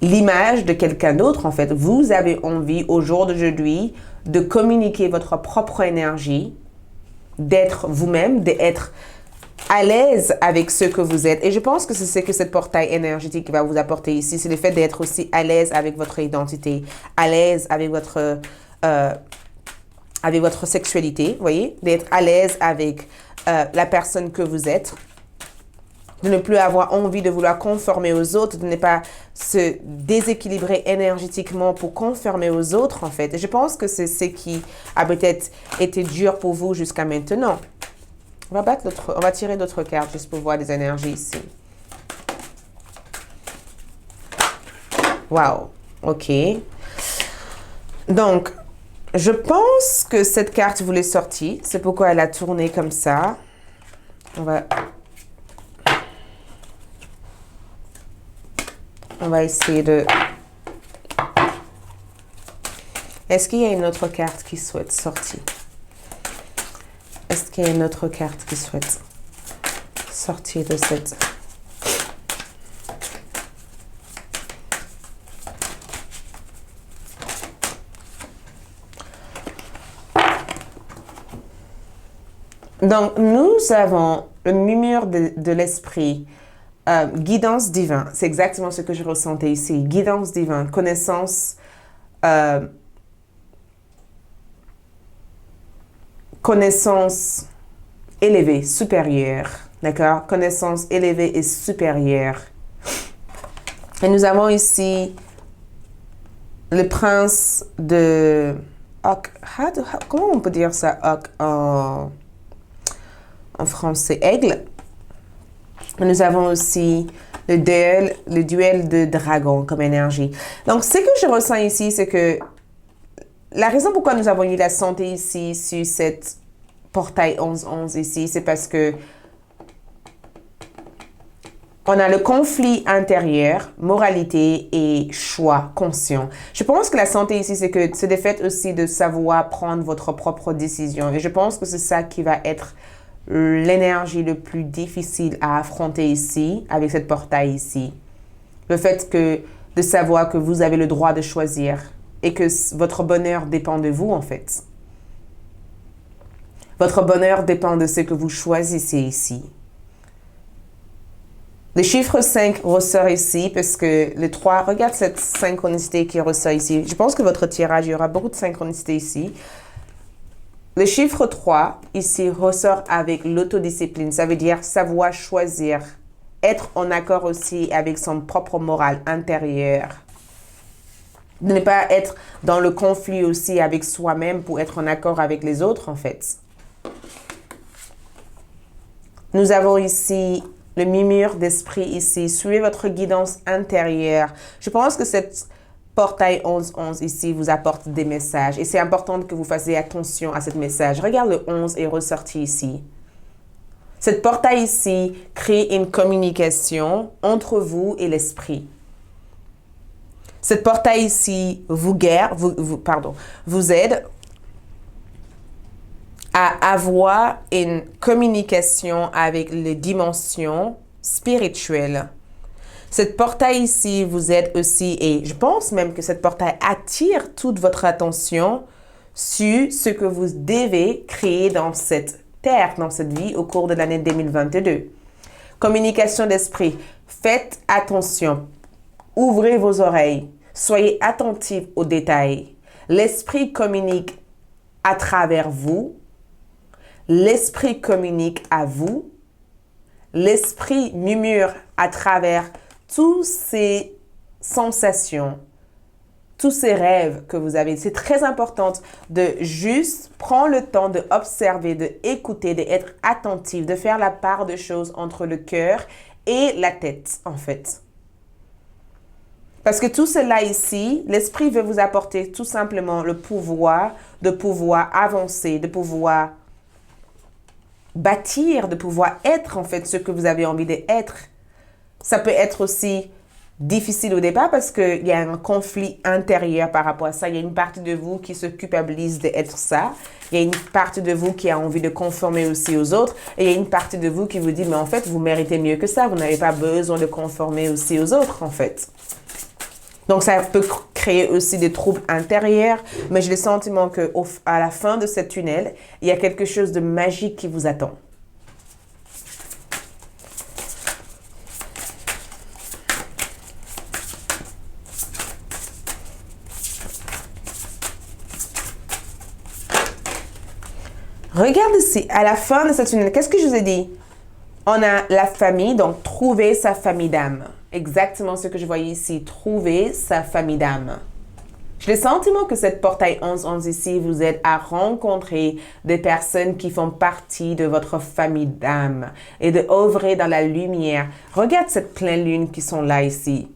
l'image de quelqu'un d'autre, en fait. Vous avez envie, au jour d'aujourd'hui, de communiquer votre propre énergie, d'être vous-même, d'être à l'aise avec ce que vous êtes. Et je pense que c'est ce que cette portail énergétique va vous apporter ici. C'est le fait d'être aussi à l'aise avec votre identité, à l'aise avec votre sexualité, voyez? D'être à l'aise avec la personne que vous êtes. De ne plus avoir envie de vouloir conformer aux autres, de ne pas se déséquilibrer énergétiquement pour conformer aux autres, en fait. Et je pense que c'est ce qui a peut-être été dur pour vous jusqu'à maintenant. On va tirer d'autres cartes juste pour voir des énergies ici. Wow. OK. Donc, je pense que cette carte vous l'est sortie. C'est pourquoi elle a tourné comme ça. On va essayer de... Est-ce qu'il y a une autre carte qui souhaite sortir? Est-ce qu'il y a une autre carte qui souhaite sortir de cette... Donc, nous avons le murmure de l'esprit. Guidance divine, c'est exactement ce que je ressentais ici. Guidance divine, connaissance élevée, supérieure, d'accord? Connaissance élevée et supérieure. Et nous avons ici le prince de... Comment on peut dire ça? En français, aigle. Nous avons aussi le duel de dragon comme énergie. Donc, ce que je ressens ici, c'est que la raison pourquoi nous avons eu la santé ici, sur cette portail 11-11 ici, c'est parce que on a le conflit intérieur, moralité et choix conscient. Je pense que la santé ici, c'est le fait aussi de savoir prendre votre propre décision. Et je pense que c'est ça qui va être l'énergie le plus difficile à affronter ici, avec cette portail ici. Le fait de savoir que vous avez le droit de choisir et que votre bonheur dépend de vous, en fait. Votre bonheur dépend de ce que vous choisissez ici. Le chiffre 5 ressort ici parce que le 3, regarde cette synchronicité qui ressort ici. Je pense que votre tirage, il y aura beaucoup de synchronicité ici. Le chiffre 3, ici, ressort avec l'autodiscipline. Ça veut dire savoir choisir, être en accord aussi avec son propre moral intérieur. De ne pas être dans le conflit aussi avec soi-même pour être en accord avec les autres, en fait. Nous avons ici le murmure d'esprit ici. Suivez votre guidance intérieure. Je pense que cette portail 11-11 ici vous apporte des messages. Et c'est important que vous fassiez attention à ce message. Regarde le 11 est ressorti ici. Cette portail ici crée une communication entre vous et l'esprit. Cette portail ici vous aide à avoir une communication avec les dimensions spirituelles. Cette portail ici vous aide aussi, et je pense même que cette portail attire toute votre attention sur ce que vous devez créer dans cette terre, dans cette vie au cours de l'année 2022. Communication d'esprit. Faites attention. Ouvrez vos oreilles. Soyez attentifs aux détails. L'esprit communique à travers vous. L'esprit communique à vous. L'esprit murmure à travers toutes ces sensations, tous ces rêves que vous avez. C'est très important de juste prendre le temps d'observer, d'écouter, d'être attentif, de faire la part des choses entre le cœur et la tête, en fait. Parce que tout cela ici, l'esprit veut vous apporter tout simplement le pouvoir de pouvoir avancer, de pouvoir bâtir, de pouvoir être en fait ce que vous avez envie d'être. Ça peut être aussi difficile au départ parce qu'il y a un conflit intérieur par rapport à ça. Il y a une partie de vous qui se culpabilise d'être ça. Il y a une partie de vous qui a envie de conformer aussi aux autres. Et il y a une partie de vous qui vous dit, mais en fait, vous méritez mieux que ça. Vous n'avez pas besoin de conformer aussi aux autres, en fait. Donc, ça peut créer aussi des troubles intérieurs. Mais j'ai le sentiment qu'à la fin de ce tunnel, il y a quelque chose de magique qui vous attend. Regarde ici, à la fin de cette tunnel, qu'est-ce que je vous ai dit? On a la famille, donc trouver sa famille d'âme. Exactement ce que je voyais ici, trouver sa famille d'âme. J'ai le sentiment que cette portail 11-11 ici vous aide à rencontrer des personnes qui font partie de votre famille d'âme et de œuvrer dans la lumière. Regarde cette pleine lune qui sont là ici.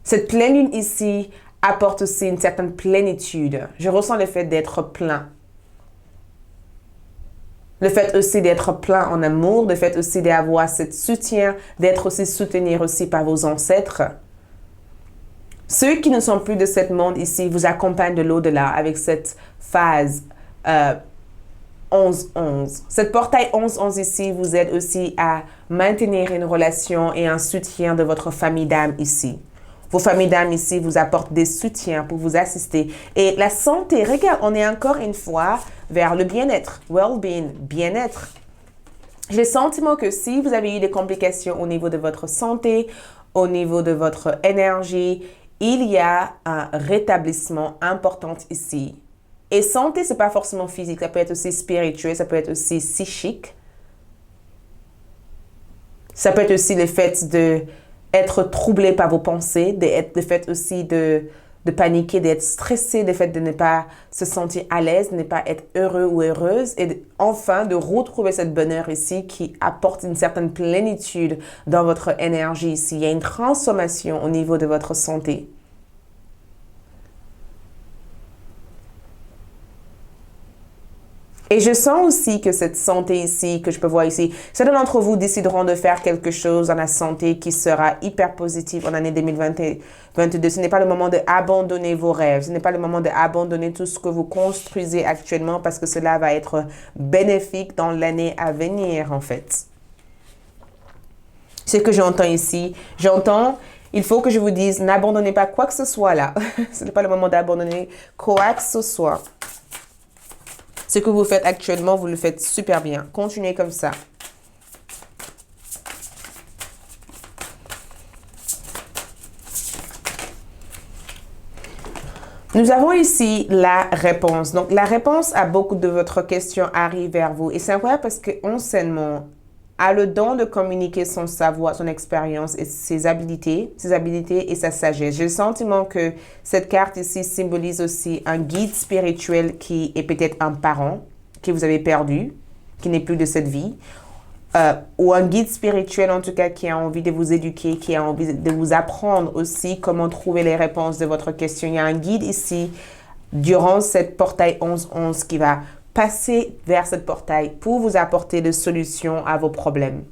Cette pleine lune ici apporte aussi une certaine plénitude. Je ressens le fait d'être plein. Le fait aussi d'être plein en amour, le fait aussi d'avoir ce soutien, d'être aussi soutenu aussi par vos ancêtres. Ceux qui ne sont plus de ce monde ici vous accompagnent de l'au-delà avec cette phase 11-11. Cette portail 11-11 ici vous aide aussi à maintenir une relation et un soutien de votre famille d'âme ici. Vos familles d'âme ici vous apportent des soutiens pour vous assister. Et la santé, regarde, on est encore une fois vers le bien-être, well-being, bien-être. J'ai le sentiment que si vous avez eu des complications au niveau de votre santé, au niveau de votre énergie, il y a un rétablissement important ici. Et santé, c'est pas forcément physique, ça peut être aussi spirituel, ça peut être aussi psychique. Ça peut être aussi le fait d'être troublé par vos pensées, le fait aussi de paniquer, d'être stressé, le fait de ne pas se sentir à l'aise, de ne pas être heureux ou heureuse et enfin de retrouver cette bonheur ici qui apporte une certaine plénitude dans votre énergie ici. Il y a une transformation au niveau de votre santé. Et je sens aussi que cette santé ici, que je peux voir ici, certains d'entre vous décideront de faire quelque chose dans la santé qui sera hyper positif en année 2022. Ce n'est pas le moment d'abandonner vos rêves. Ce n'est pas le moment d'abandonner tout ce que vous construisez actuellement parce que cela va être bénéfique dans l'année à venir, en fait. Ce que j'entends ici, il faut que je vous dise, n'abandonnez pas quoi que ce soit là. Ce n'est pas le moment d'abandonner quoi que ce soit. Ce que vous faites actuellement, vous le faites super bien. Continuez comme ça. Nous avons ici la réponse. Donc, la réponse à beaucoup de votre questions arrive vers vous. Et c'est incroyable parce qu'on seulement a le don de communiquer son savoir, son expérience et ses habilités et sa sagesse. J'ai le sentiment que cette carte ici symbolise aussi un guide spirituel qui est peut-être un parent que vous avez perdu, qui n'est plus de cette vie, ou un guide spirituel en tout cas qui a envie de vous éduquer, qui a envie de vous apprendre aussi comment trouver les réponses de votre question. Il y a un guide ici durant cette portail 11-11 qui va passer vers cette portail pour vous apporter des solutions à vos problèmes.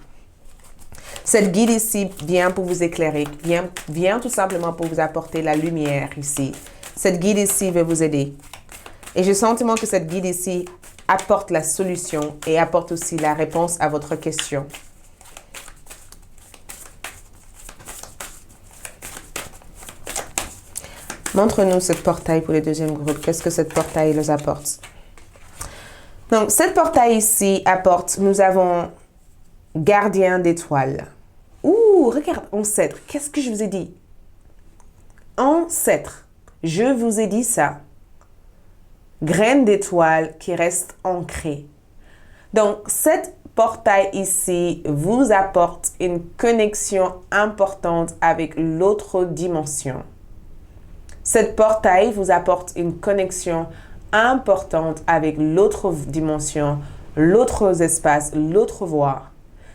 Cette guide ici vient pour vous éclairer, vient tout simplement pour vous apporter la lumière ici. Cette guide ici veut vous aider. Et j'ai le sentiment que cette guide ici apporte la solution et apporte aussi la réponse à votre question. Montre-nous cette portail pour le deuxième groupe. Qu'est-ce que cette portail nous apporte? Donc, cette portail ici apporte, nous avons gardien d'étoiles. Ouh, regarde, ancêtre. Qu'est-ce que je vous ai dit? Ancêtre. Je vous ai dit ça. Graine d'étoile qui reste ancrée. Donc, cette portail ici vous apporte une connexion importante avec l'autre dimension. Cette portail vous apporte une connexion importante avec l'autre dimension, l'autre espace, l'autre voie.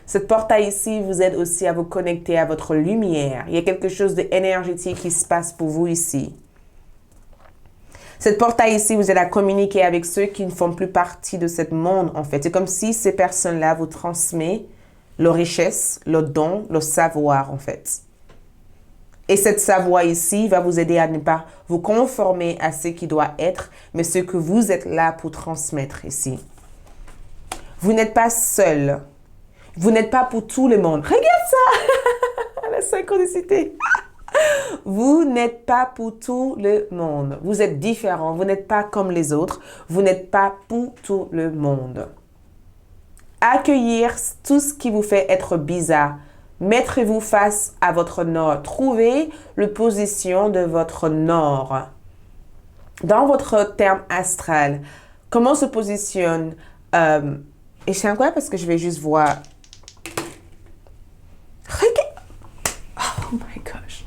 Cette portail ici vous aide aussi à vous connecter à votre lumière. Il y a quelque chose d'énergétique qui se passe pour vous ici. Cette portail ici vous aide à communiquer avec ceux qui ne font plus partie de ce monde, en fait. C'est comme si ces personnes-là vous transmettent leur richesse, leur don, leur savoir, en fait. Et cette savoir ici va vous aider à ne pas vous conformer à ce qui doit être, mais ce que vous êtes là pour transmettre ici. Vous n'êtes pas seul. Vous n'êtes pas pour tout le monde. Regarde ça! La synchronicité. Vous n'êtes pas pour tout le monde. Vous êtes différent. Vous n'êtes pas comme les autres. Vous n'êtes pas pour tout le monde. Accueillir tout ce qui vous fait être bizarre. Mettrez-vous face à votre nord. Trouvez la position de votre nord. Dans votre terme astral, comment se positionne... et c'est incroyable parce que je vais juste voir... Regarde! Oh my gosh!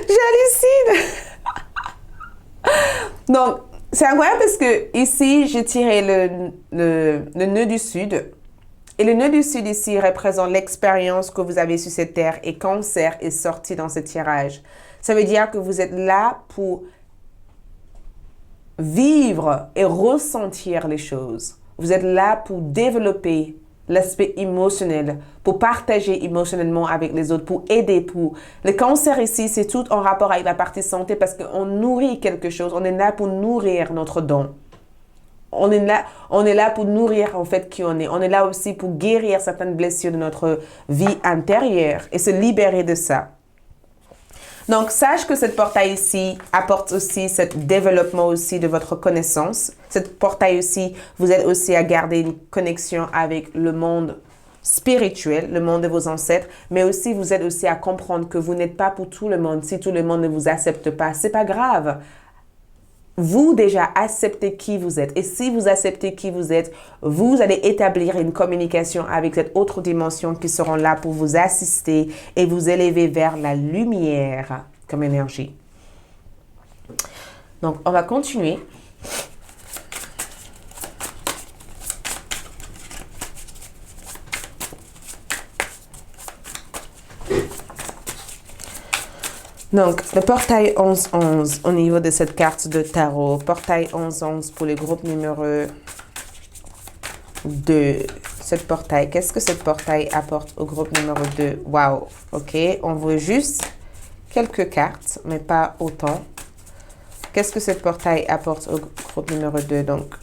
J'hallucine! Donc, c'est incroyable parce que ici, j'ai tiré le nœud du sud. Et le nœud du sud ici représente l'expérience que vous avez sur cette terre et Cancer est sorti dans ce tirage. Ça veut dire que vous êtes là pour vivre et ressentir les choses. Vous êtes là pour développer l'aspect émotionnel, pour partager émotionnellement avec les autres, pour aider, pour... Le Cancer ici, c'est tout en rapport avec la partie santé parce qu'on nourrit quelque chose. On est là pour nourrir notre don. On est là pour nourrir en fait qui on est. On est là aussi pour guérir certaines blessures de notre vie intérieure et se libérer de ça. Donc, sache que cette portail ici apporte aussi ce développement aussi de votre connaissance. Cette portail aussi vous aide aussi à garder une connexion avec le monde spirituel, le monde de vos ancêtres, mais aussi vous aide aussi à comprendre que vous n'êtes pas pour tout le monde. Si tout le monde ne vous accepte pas, c'est pas grave. Vous déjà acceptez qui vous êtes. Et si vous acceptez qui vous êtes, vous allez établir une communication avec cette autre dimension qui seront là pour vous assister et vous élever vers la lumière comme énergie. Donc, on va continuer. Donc, le portail 11-11 au niveau de cette carte de tarot. Portail 11-11 pour le groupe numéro 2. Cette portail, qu'est-ce que cette portail apporte au groupe numéro 2? Wow, ok. On veut juste quelques cartes, mais pas autant. Qu'est-ce que cette portail apporte au groupe numéro 2? Donc,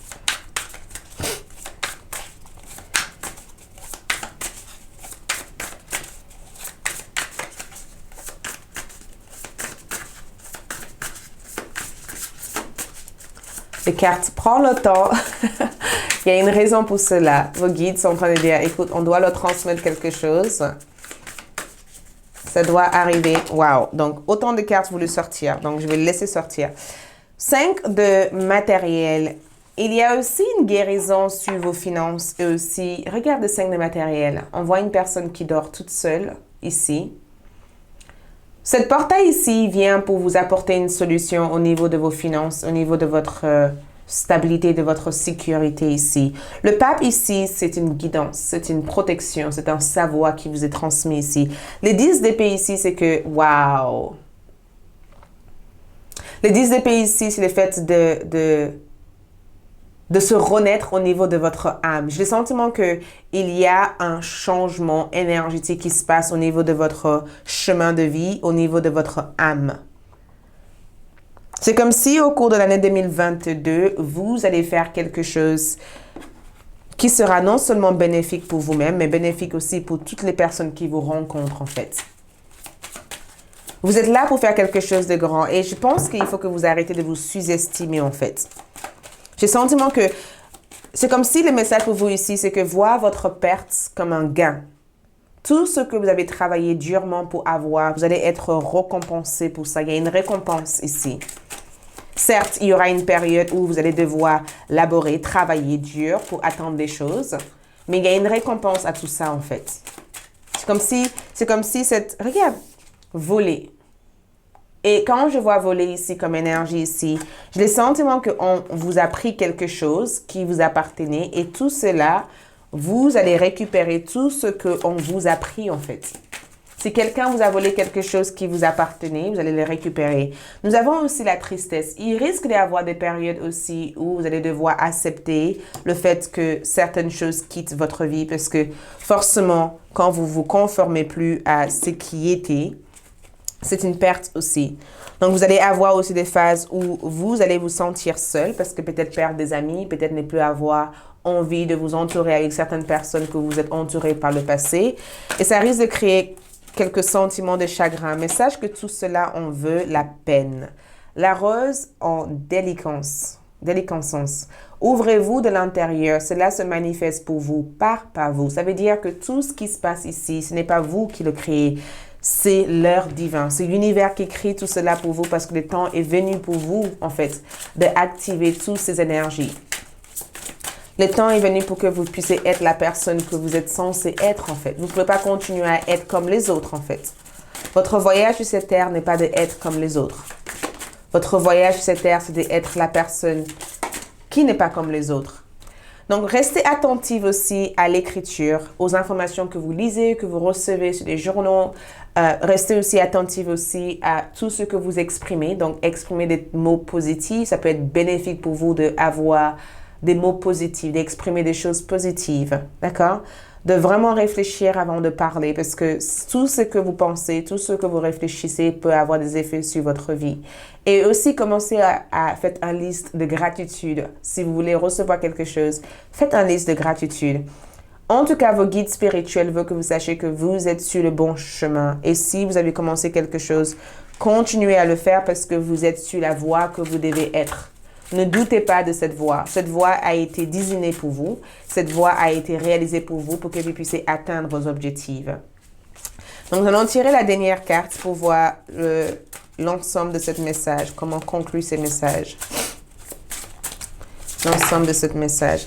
les cartes, prends le temps. Il y a une raison pour cela. Vos guides sont en train de dire, écoute, on doit leur transmettre quelque chose. Ça doit arriver. Wow. Donc, autant de cartes voulues sortir. Donc, je vais le laisser sortir. 5 de matériel. Il y a aussi une guérison sur vos finances et aussi, regarde le 5 de matériel. On voit une personne qui dort toute seule ici. Cette portail ici vient pour vous apporter une solution au niveau de vos finances, au niveau de votre stabilité, de votre sécurité ici. Le pape ici, c'est une guidance, c'est une protection, c'est un savoir qui vous est transmis ici. Les 10 d'épée ici, c'est que, wow! Les 10 d'épée ici, c'est le fait de se renaître au niveau de votre âme. J'ai le sentiment qu'il y a un changement énergétique qui se passe au niveau de votre chemin de vie, au niveau de votre âme. C'est comme si au cours de l'année 2022, vous allez faire quelque chose qui sera non seulement bénéfique pour vous-même, mais bénéfique aussi pour toutes les personnes qui vous rencontrent en fait. Vous êtes là pour faire quelque chose de grand. Et je pense qu'il faut que vous arrêtez de vous sous-estimer, en fait. J'ai le sentiment que c'est comme si le message pour vous ici, c'est que voir votre perte comme un gain. Tout ce que vous avez travaillé durement pour avoir, vous allez être récompensé pour ça. Il y a une récompense ici. Certes, il y aura une période où vous allez devoir laborer, travailler dur pour attendre des choses. Mais il y a une récompense à tout ça, en fait. C'est comme si cette... Regarde, voler. Et quand je vois voler ici comme énergie ici, j'ai le sentiment qu'on vous a pris quelque chose qui vous appartenait et tout cela, vous allez récupérer tout ce qu'on vous a pris en fait. Si quelqu'un vous a volé quelque chose qui vous appartenait, vous allez le récupérer. Nous avons aussi la tristesse. Il risque d'y avoir des périodes aussi où vous allez devoir accepter le fait que certaines choses quittent votre vie parce que forcément, quand vous vous conformez plus à ce qui était, c'est une perte aussi. Donc, vous allez avoir aussi des phases où vous allez vous sentir seul parce que peut-être perdre des amis, peut-être ne plus avoir envie de vous entourer avec certaines personnes que vous êtes entouré par le passé. Et ça risque de créer quelques sentiments de chagrin. Mais sache que tout cela, on veut la peine. La rose en délicence. Ouvrez-vous de l'intérieur. Cela se manifeste pour vous, par vous. Ça veut dire que tout ce qui se passe ici, ce n'est pas vous qui le créez. C'est l'heure divin. C'est l'univers qui crée tout cela pour vous parce que le temps est venu pour vous, en fait, d'activer toutes ces énergies. Le temps est venu pour que vous puissiez être la personne que vous êtes censé être, en fait. Vous ne pouvez pas continuer à être comme les autres, en fait. Votre voyage sur cette terre n'est pas d'être comme les autres. Votre voyage sur cette terre, c'est d'être la personne qui n'est pas comme les autres. Donc, restez attentive aussi à l'écriture, aux informations que vous lisez, que vous recevez sur les journaux. Restez aussi attentive aussi à tout ce que vous exprimez. Donc, exprimez des mots positifs. Ça peut être bénéfique pour vous d'avoir des mots positifs, d'exprimer des choses positives. D'accord? De vraiment réfléchir avant de parler parce que tout ce que vous pensez, tout ce que vous réfléchissez peut avoir des effets sur votre vie. Et aussi, commencez à faire une liste de gratitude. Si vous voulez recevoir quelque chose, faites une liste de gratitude. En tout cas, vos guides spirituels veulent que vous sachiez que vous êtes sur le bon chemin. Et si vous avez commencé quelque chose, continuez à le faire parce que vous êtes sur la voie que vous devez être. Ne doutez pas de cette voie. Cette voie a été désignée pour vous. Cette voie a été réalisée pour vous pour que vous puissiez atteindre vos objectifs. Donc, nous allons tirer la dernière carte pour voir l'ensemble de ce message, comment conclure ce message. L'ensemble de ce message.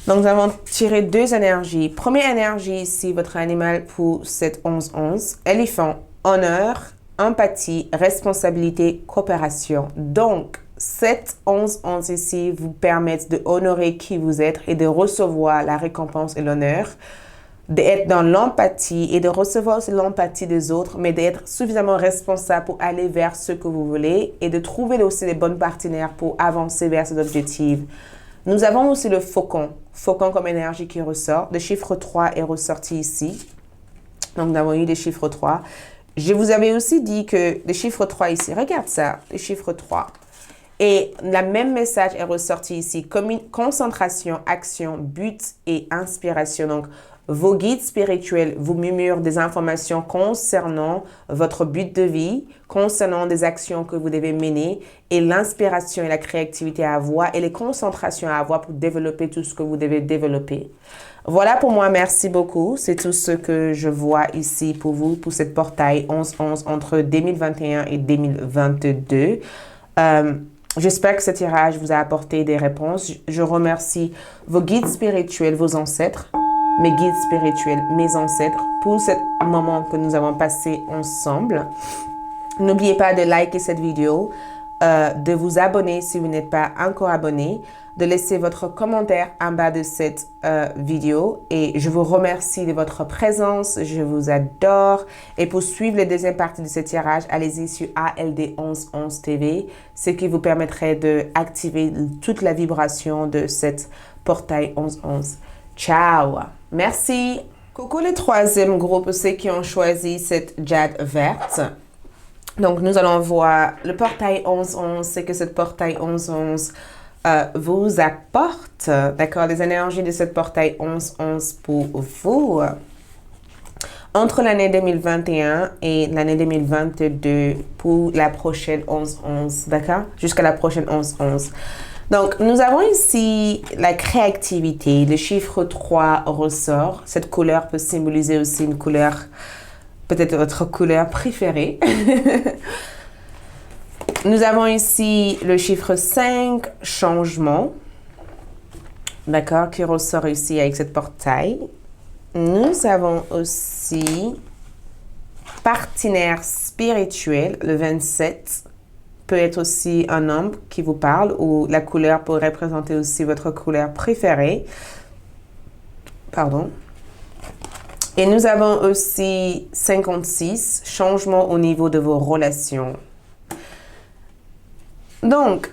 Donc, nous avons tiré deux énergies. Première énergie ici, votre animal pour cette 11-11. Éléphant, honneur, empathie, responsabilité, coopération. Donc, cette 11-11 ici vous permettent de honorer qui vous êtes et de recevoir la récompense et l'honneur, d'être dans l'empathie et de recevoir aussi l'empathie des autres, mais d'être suffisamment responsable pour aller vers ce que vous voulez et de trouver aussi les bons partenaires pour avancer vers cet objectif. Nous avons aussi le faucon. Faucon comme énergie qui ressort. Le chiffre 3 est ressorti ici. Donc, nous avons eu des chiffres 3. Je vous avais aussi dit que le chiffre 3 ici, regarde ça, le chiffre 3. Et le même message est ressorti ici. Concentration, action, but et inspiration. Donc, vos guides spirituels vous murmurent des informations concernant votre but de vie, concernant des actions que vous devez mener et l'inspiration et la créativité à avoir et les concentrations à avoir pour développer tout ce que vous devez développer. Voilà pour moi, merci beaucoup. C'est tout ce que je vois ici pour vous, pour cette portail 11-11 entre 2021 et 2022. J'espère que ce tirage vous a apporté des réponses. Je remercie vos guides spirituels, vos ancêtres, mes guides spirituels, mes ancêtres, pour ce moment que nous avons passé ensemble. N'oubliez pas de liker cette vidéo, de vous abonner si vous n'êtes pas encore abonné, de laisser votre commentaire en bas de cette vidéo et je vous remercie de votre présence, je vous adore et pour suivre la deuxième partie de ce tirage, allez-y sur ALD 1111 TV, ce qui vous permettrait d'activer toute la vibration de cette portail 1111. Ciao! Merci! Coucou le troisième groupe, ceux qui ont choisi cette jade verte. Donc, nous allons voir le portail 1111, c'est que cette portail 1111 vous apporte, d'accord, les énergies de cette portail 1111 pour vous. entre l'année 2021 et l'année 2022 pour la prochaine 11-11, d'accord? Jusqu'à la prochaine 11-11. Donc, nous avons ici la créativité. Le chiffre 3 ressort. Cette couleur peut symboliser aussi une couleur, peut-être votre couleur préférée. Nous avons ici le chiffre 5, changement. D'accord, qui ressort ici avec cette portail. Nous avons aussi partenaire spirituel, le 27. Peut être aussi un homme qui vous parle ou la couleur peut représenter aussi votre couleur préférée. Pardon. Et nous avons aussi 56, changement au niveau de vos relations. Donc,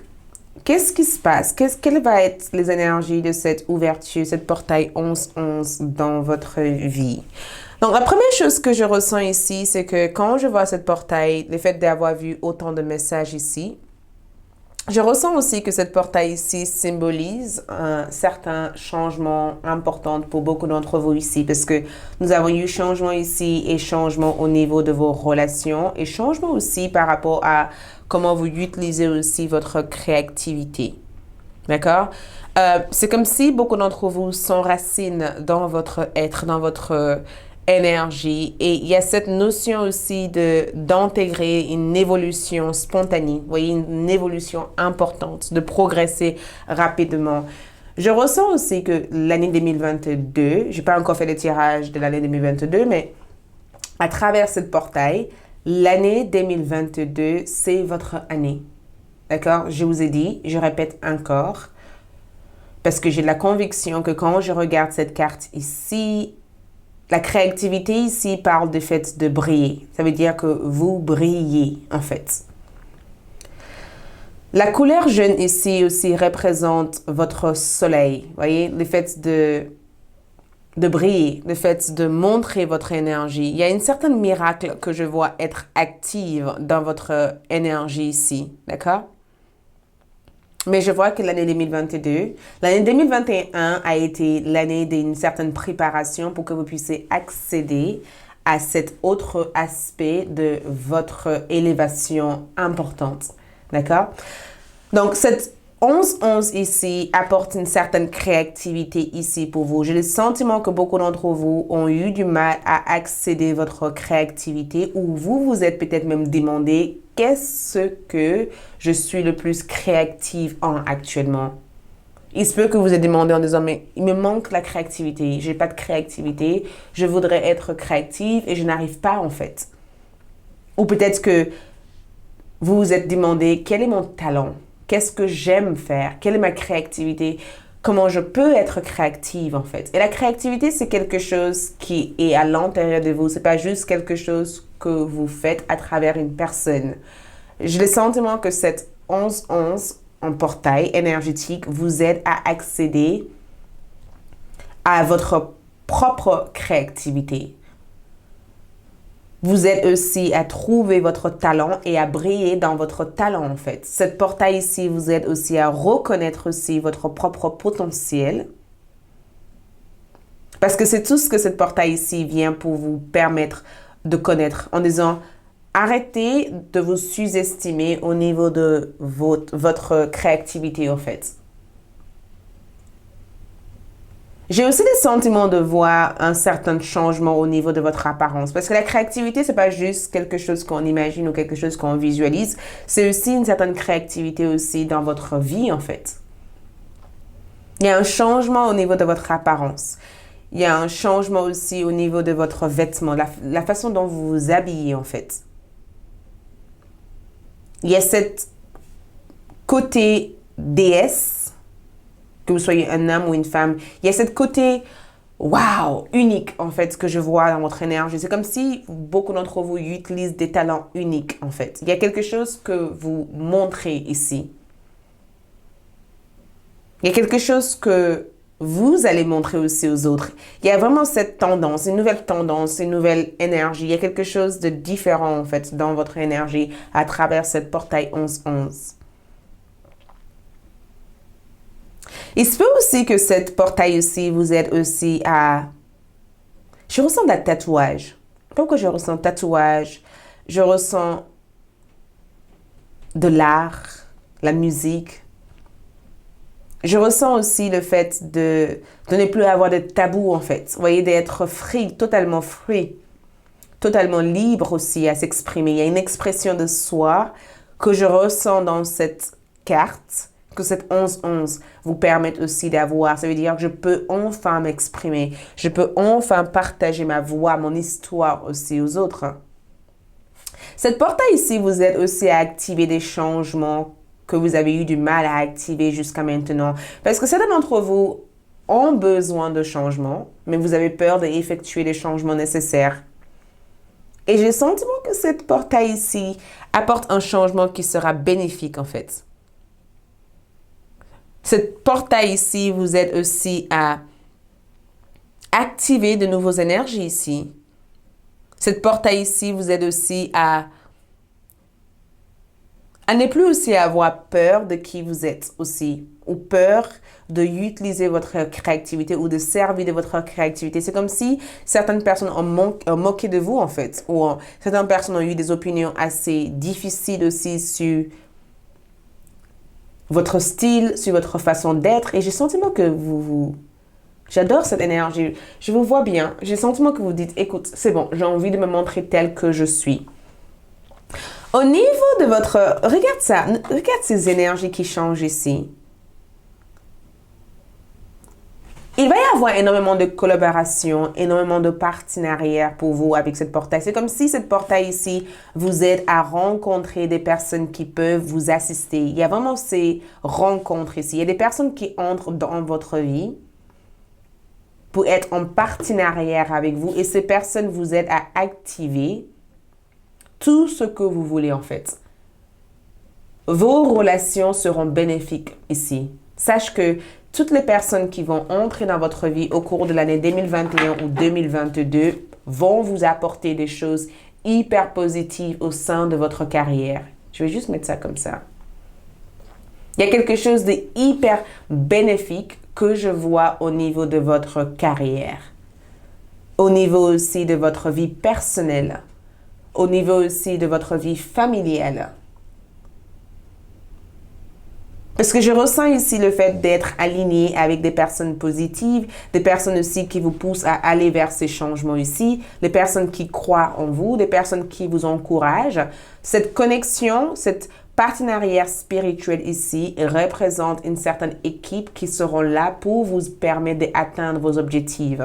qu'est-ce qui se passe? Quelles vont être les énergies de cette ouverture, cette portail 11-11 dans votre vie? Donc, la première chose que je ressens ici, c'est que quand je vois cette portail, le fait d'avoir vu autant de messages ici, je ressens aussi que cette portail ici symbolise un certain changement important pour beaucoup d'entre vous ici, parce que nous avons eu changement ici et changement au niveau de vos relations et changement aussi par rapport à comment vous utilisez aussi votre créativité. D'accord? C'est comme si beaucoup d'entre vous s'enracinent dans votre être, dans votre énergie. Et il y a cette notion aussi d'intégrer une évolution spontanée, vous voyez, une évolution importante, de progresser rapidement. Je ressens aussi que l'année 2022, je n'ai pas encore fait le tirage de l'année 2022, mais à travers ce portail, l'année 2022, c'est votre année. D'accord? Je vous ai dit, je répète encore, parce que j'ai la conviction que quand je regarde cette carte ici, la créativité ici parle du fait de briller. Ça veut dire que vous brillez, en fait. La couleur jaune ici aussi représente votre soleil. Vous voyez, le fait de briller, le fait de montrer votre énergie. Il y a une certaine miracle que je vois être active dans votre énergie ici. D'accord? Mais je vois que l'année 2022, l'année 2021 a été l'année d'une certaine préparation pour que vous puissiez accéder à cet autre aspect de votre élévation importante. D'accord? Donc, cette 11-11 ici apporte une certaine créativité ici pour vous. J'ai le sentiment que beaucoup d'entre vous ont eu du mal à accéder à votre créativité ou vous vous êtes peut-être même demandé qu'est-ce que je suis le plus créative en actuellement. Il se peut que vous ayez demandé en disant, mais il me manque la créativité, j'ai pas de créativité, je voudrais être créative et je n'arrive pas en fait. Ou peut-être que vous vous êtes demandé, quel est mon talent? Qu'est-ce que j'aime faire? Quelle est ma créativité? Comment je peux être créative en fait? Et la créativité, c'est quelque chose qui est à l'intérieur de vous. C'est pas juste quelque chose que vous faites à travers une personne. J'ai le sentiment que cette 11-11 en portail énergétique vous aide à accéder à votre propre créativité. Vous aide aussi à trouver votre talent et à briller dans votre talent en fait. Cette portail ici vous aide aussi à reconnaître aussi votre propre potentiel. Parce que c'est tout ce que cette portail ici vient pour vous permettre de connaître en disant arrêtez de vous sous-estimer au niveau de votre créativité en fait. J'ai aussi des sentiments de voir un certain changement au niveau de votre apparence. Parce que la créativité, c'est pas juste quelque chose qu'on imagine ou quelque chose qu'on visualise. C'est aussi une certaine créativité aussi dans votre vie, en fait. Il y a un changement au niveau de votre apparence. Il y a un changement aussi au niveau de votre vêtement, la façon dont vous vous habillez, en fait. Il y a cette côté déesse, que vous soyez un homme ou une femme, il y a cette côté, wow, unique en fait, que je vois dans votre énergie. C'est comme si beaucoup d'entre vous utilisent des talents uniques en fait. Il y a quelque chose que vous montrez ici. Il y a quelque chose que vous allez montrer aussi aux autres. Il y a vraiment cette tendance, une nouvelle énergie. Il y a quelque chose de différent en fait dans votre énergie à travers cette portail 11-11. Il se peut aussi que cette portail aussi vous aide aussi à... Je ressens des tatouages. Pourquoi je ressens tatouage, je ressens de l'art, la musique. Je ressens aussi le fait de ne plus avoir de tabou, en fait. Vous voyez, d'être free, totalement libre aussi à s'exprimer. Il y a une expression de soi que je ressens dans cette carte, que cette 11-11 vous permet aussi d'avoir. Ça veut dire que je peux enfin m'exprimer. Je peux enfin partager ma voix, mon histoire aussi aux autres. Cette portail ici vous aide aussi à activer des changements que vous avez eu du mal à activer jusqu'à maintenant. Parce que certains d'entre vous ont besoin de changements, mais vous avez peur d'effectuer les changements nécessaires. Et j'ai le sentiment que cette portail ici apporte un changement qui sera bénéfique en fait. Cette portail ici vous aide aussi à activer de nouvelles énergies ici. Cette portail ici vous aide aussi à ne plus aussi avoir peur de qui vous êtes aussi, ou peur d'utiliser votre créativité ou de servir de votre créativité. C'est comme si certaines personnes ont moqué de vous en fait, ou certaines personnes ont eu des opinions assez difficiles aussi sur votre style, sur votre façon d'être, et j'ai le sentiment que j'adore cette énergie, je vous vois bien, j'ai le sentiment que vous dites, écoute, c'est bon, j'ai envie de me montrer tel que je suis. Au niveau de votre... Regarde ça, regarde ces énergies qui changent ici. Il va y avoir énormément de collaboration, énormément de partenariats pour vous avec cette portail. C'est comme si cette portail ici vous aide à rencontrer des personnes qui peuvent vous assister. Il y a vraiment ces rencontres ici. Il y a des personnes qui entrent dans votre vie pour être en partenariat avec vous et ces personnes vous aident à activer tout ce que vous voulez en fait. Vos relations seront bénéfiques ici. Sache que toutes les personnes qui vont entrer dans votre vie au cours de l'année 2021 ou 2022 vont vous apporter des choses hyper positives au sein de votre carrière. Je vais juste mettre ça comme ça. Il y a quelque chose de hyper bénéfique que je vois au niveau de votre carrière. Au niveau aussi de votre vie personnelle. Au niveau aussi de votre vie familiale. Parce que je ressens ici le fait d'être aligné avec des personnes positives, des personnes aussi qui vous poussent à aller vers ces changements ici, des personnes qui croient en vous, des personnes qui vous encouragent. Cette connexion, cette partenariat spirituel ici représente une certaine équipe qui seront là pour vous permettre d'atteindre vos objectifs.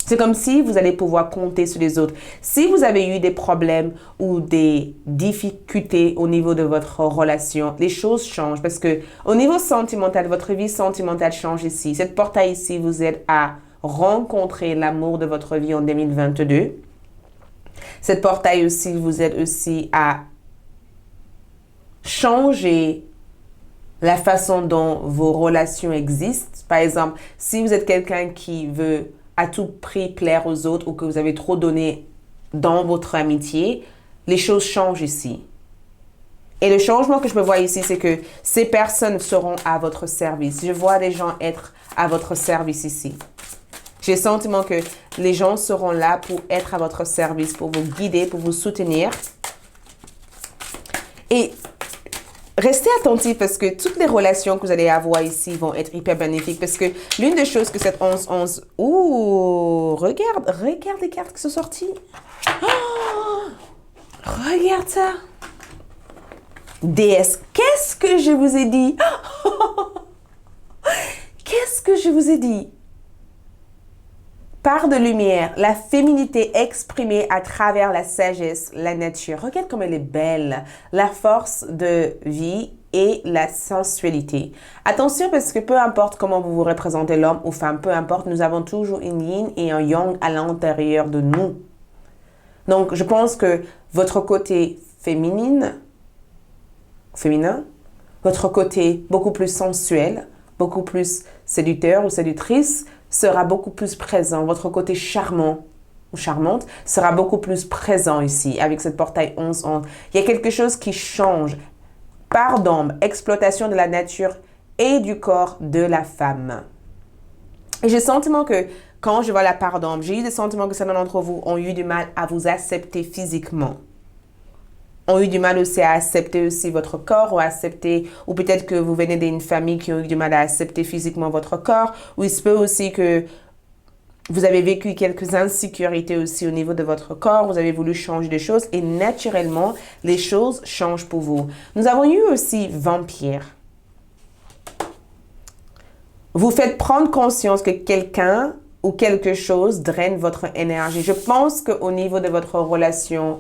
C'est comme si vous allez pouvoir compter sur les autres. Si vous avez eu des problèmes ou des difficultés au niveau de votre relation, les choses changent parce que au niveau sentimental, votre vie sentimentale change ici. Cette portail ici vous aide à rencontrer l'amour de votre vie en 2022. Cette portail aussi vous aide aussi à changer la façon dont vos relations existent. Par exemple, si vous êtes quelqu'un qui veut à tout prix plaire aux autres ou que vous avez trop donné dans votre amitié, les choses changent ici. Et le changement que je peux voir ici, c'est que ces personnes seront à votre service. Je vois des gens être à votre service ici. J'ai le sentiment que les gens seront là pour être à votre service, pour vous guider, pour vous soutenir. Et restez attentifs parce que toutes les relations que vous allez avoir ici vont être hyper bénéfiques parce que l'une des choses que cette 11-11... Ouh, regarde les cartes qui sont sorties. Oh, regarde ça. Déesse, qu'est-ce que je vous ai dit? Qu'est-ce que je vous ai dit? Part de lumière, la féminité exprimée à travers la sagesse, la nature. Regarde comme elle est belle. La force de vie et la sensualité. Attention parce que peu importe comment vous vous représentez l'homme ou femme, peu importe, nous avons toujours une yin et un yang à l'intérieur de nous. Donc, je pense que votre côté féminin, votre côté beaucoup plus sensuel, beaucoup plus séducteur ou séductrice, sera beaucoup plus présent. Votre côté charmant ou charmante sera beaucoup plus présent ici avec cette portail 11-11. Il y a quelque chose qui change. Part d'ombre, exploitation de la nature et du corps de la femme. Et j'ai le sentiment que Quand je vois la part d'ombre, j'ai eu le sentiment que certains d'entre vous ont eu du mal à vous accepter physiquement. Ont eu du mal aussi à accepter aussi votre corps ou à accepter, ou peut-être que vous venez d'une famille qui a eu du mal à accepter physiquement votre corps, ou il se peut aussi que vous avez vécu quelques insécurités aussi au niveau de votre corps, vous avez voulu changer des choses et naturellement, les choses changent pour vous. Nous avons eu aussi vampire. Vous faites prendre conscience que quelqu'un ou quelque chose draine votre énergie. Je pense qu'au niveau de votre relation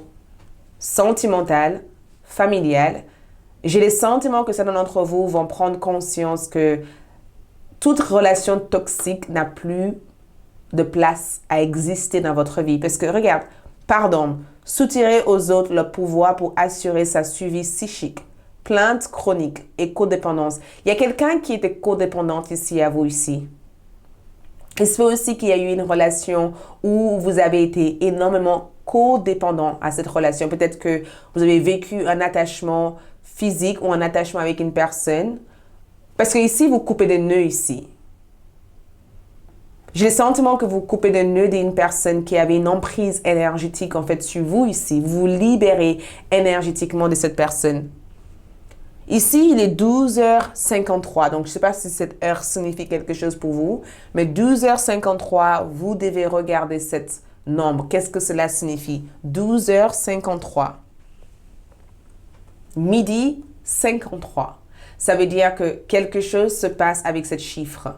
sentimentale, familiale, j'ai le sentiment que certains d'entre vous vont prendre conscience que toute relation toxique n'a plus de place à exister dans votre vie. Parce que, regarde, pardon, soutirer aux autres le pouvoir pour assurer sa suivi psychique, plainte chronique et codépendance. Il y a quelqu'un qui était codépendante ici à vous ici. Il se peut aussi qu'il y a eu une relation où vous avez été énormément codépendant à cette relation. Peut-être que vous avez vécu un attachement physique ou un attachement avec une personne. Parce que ici, vous coupez des nœuds ici. J'ai le sentiment que vous coupez des nœuds d'une personne qui avait une emprise énergétique en fait sur vous ici. Vous vous libérez énergétiquement de cette personne. Ici, il est 12h53. Donc, je ne sais pas si cette heure signifie quelque chose pour vous. Mais 12h53, vous devez regarder cette nombre. Qu'est-ce que cela signifie? 12h53. Midi 53. Ça veut dire que quelque chose se passe avec ce chiffre.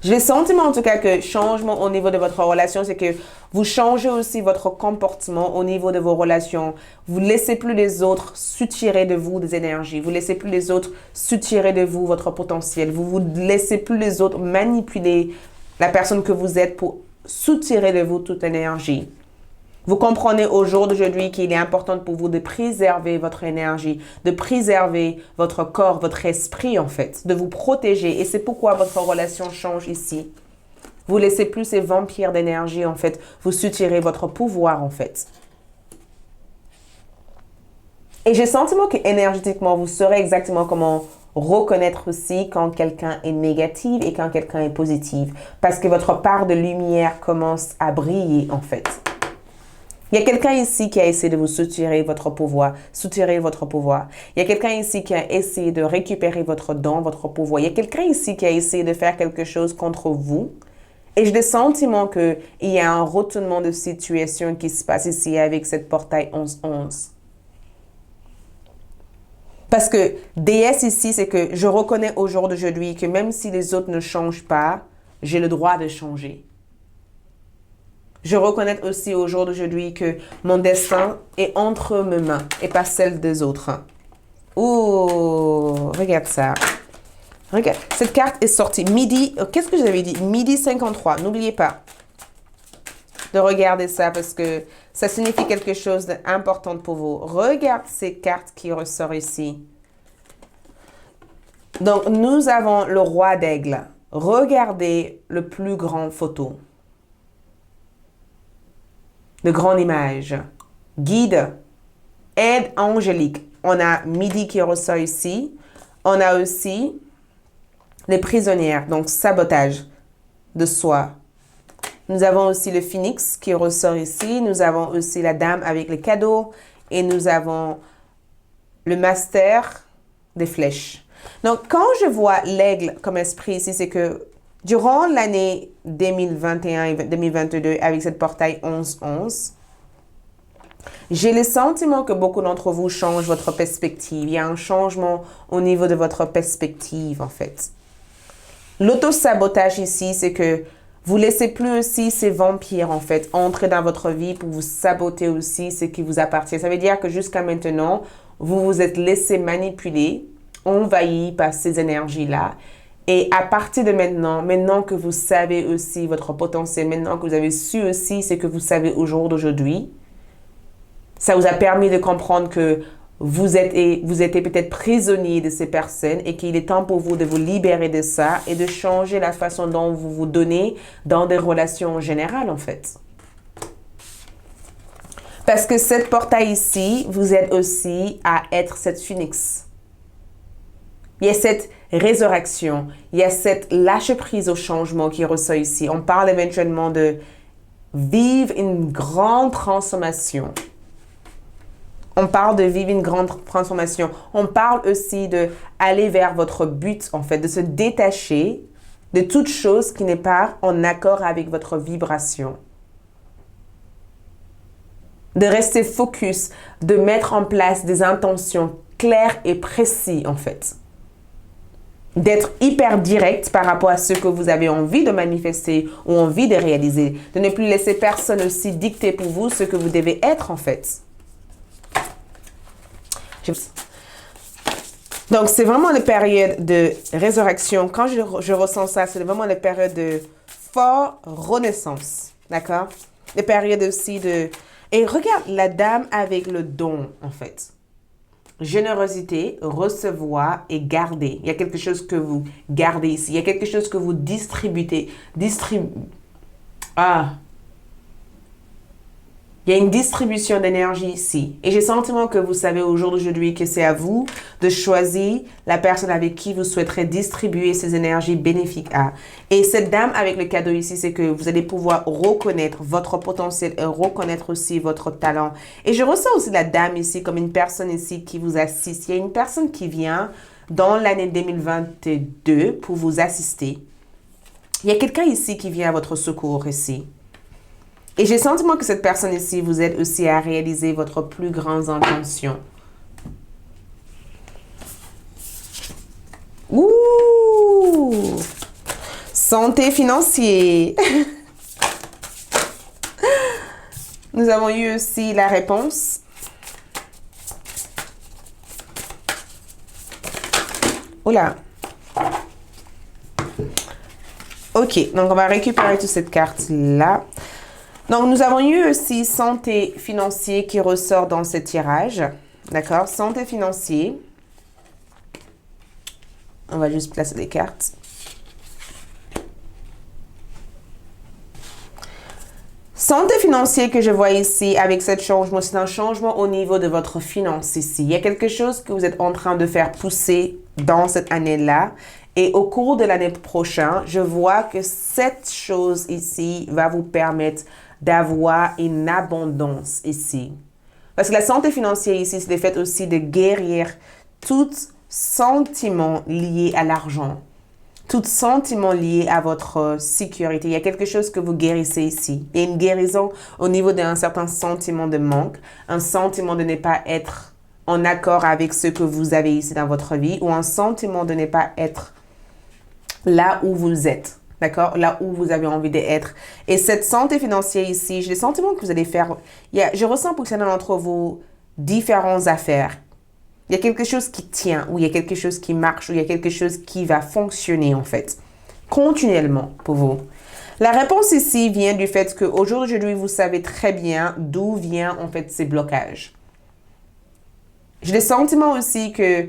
J'ai le sentiment en tout cas que changement au niveau de votre relation, c'est que vous changez aussi votre comportement au niveau de vos relations. Vous ne laissez plus les autres soutirer de vous des énergies. Vous ne laissez plus les autres soutirer de vous votre potentiel. Vous ne laissez plus les autres manipuler la personne que vous êtes pour soutirer de vous toute l'énergie. Vous comprenez au jour d'aujourd'hui qu'il est important pour vous de préserver votre énergie, de préserver votre corps, votre esprit en fait, de vous protéger. Et c'est pourquoi votre relation change ici. Vous laissez plus ces vampires d'énergie en fait, vous soutirer votre pouvoir en fait. Et j'ai le sentiment que énergétiquement, vous saurez exactement comment reconnaître aussi quand quelqu'un est négatif et quand quelqu'un est positif. Parce que votre part de lumière commence à briller en fait. Il y a quelqu'un ici qui a essayé de vous soutirer votre pouvoir, soutirer votre pouvoir. Il y a quelqu'un ici qui a essayé de récupérer votre don, votre pouvoir. Il y a quelqu'un ici qui a essayé de faire quelque chose contre vous. Et j'ai le sentiment qu'il y a un retournement de situation qui se passe ici avec cette portail 11-11. Parce que déesse ici, c'est que je reconnais au jour d'aujourd'hui que même si les autres ne changent pas, j'ai le droit de changer. Je reconnais aussi au jour d'aujourd'hui que mon destin est entre mes mains et pas celle des autres. Oh, regarde ça. Regarde, cette carte est sortie midi. Qu'est-ce que j'avais dit? Midi 53. N'oubliez pas de regarder ça parce que ça signifie quelque chose d'important pour vous. Regarde ces cartes qui ressortent ici. Donc, nous avons le roi d'aigle. Regardez le plus grand photo. De grande image. Guide. Aide angélique. On a midi qui ressort ici. On a aussi les prisonnières, donc sabotage de soi. Nous avons aussi le phénix qui ressort ici. Nous avons aussi la dame avec les cadeaux. Et nous avons le master des flèches. Donc, quand je vois l'aigle comme esprit ici, c'est que durant l'année 2021 et 2022, avec cette portail 11-11, j'ai le sentiment que beaucoup d'entre vous changent votre perspective. Il y a un changement au niveau de votre perspective, en fait. L'auto-sabotage ici, c'est que vous laissez plus aussi ces vampires, en fait, entrer dans votre vie pour vous saboter aussi ce qui vous appartient. Ça veut dire que jusqu'à maintenant, vous vous êtes laissé manipuler, envahi par ces énergies-là. Et à partir de maintenant que vous savez aussi votre potentiel, maintenant que vous avez su aussi ce que vous savez au jour d'aujourd'hui, ça vous a permis de comprendre que vous étiez peut-être prisonnier de ces personnes et qu'il est temps pour vous de vous libérer de ça et de changer la façon dont vous vous donnez dans des relations générales, en fait. Parce que cette portail ici, vous aide aussi à être cette phénix. Il y a cette résurrection, il y a cette lâche-prise au changement qui ressort ici. On parle éventuellement de vivre une grande transformation. On parle de vivre une grande transformation. On parle aussi de aller vers votre but, en fait, de se détacher de toute chose qui n'est pas en accord avec votre vibration. De rester focus, de mettre en place des intentions claires et précises, en fait. D'être hyper direct par rapport à ce que vous avez envie de manifester ou envie de réaliser. De ne plus laisser personne aussi dicter pour vous ce que vous devez être, en fait. Donc, c'est vraiment une période de résurrection. Quand je ressens ça, c'est vraiment une période de forte renaissance. D'accord? Une période aussi de... Et regarde la dame avec le don, en fait. Générosité, recevoir et garder. Il y a quelque chose que vous gardez ici. Il y a quelque chose que vous distribuez. Il y a une distribution d'énergie ici. Et j'ai le sentiment que vous savez au jour d'aujourd'hui que c'est à vous de choisir la personne avec qui vous souhaiterez distribuer ces énergies bénéfiques à. Et cette dame avec le cadeau ici, c'est que vous allez pouvoir reconnaître votre potentiel et reconnaître aussi votre talent. Et je ressens aussi la dame ici comme une personne ici qui vous assiste. Il y a une personne qui vient dans l'année 2022 pour vous assister. Il y a quelqu'un ici qui vient à votre secours ici. Et j'ai le sentiment que cette personne ici vous aide aussi à réaliser votre plus grande intention. Ouh! Santé financière. Nous avons eu aussi la réponse. Oula. Ok, donc on va récupérer toute cette carte-là. Donc, nous avons eu aussi santé financière qui ressort dans ce tirage. D'accord? Santé financière. On va juste placer des cartes. Santé financière que je vois ici avec ce changement, c'est un changement au niveau de votre finance ici. Il y a quelque chose que vous êtes en train de faire pousser dans cette année-là. Et au cours de l'année prochaine, je vois que cette chose ici va vous permettre d'avoir une abondance ici. Parce que la santé financière ici, c'est le fait aussi de guérir tout sentiment lié à l'argent. Tout sentiment lié à votre sécurité. Il y a quelque chose que vous guérissez ici. Il y a une guérison au niveau d'un certain sentiment de manque, un sentiment de ne pas être en accord avec ce que vous avez ici dans votre vie ou un sentiment de ne pas être là où vous êtes. D'accord? Là où vous avez envie d'être. Et cette santé financière ici, j'ai le sentiment que vous allez faire... je ressens pour certains d'entre vous différentes affaires. Il y a quelque chose qui tient, ou il y a quelque chose qui marche, ou il y a quelque chose qui va fonctionner en fait. Continuellement pour vous. La réponse ici vient du fait qu'aujourd'hui, vous savez très bien d'où viennent en fait ces blocages. J'ai le sentiment aussi que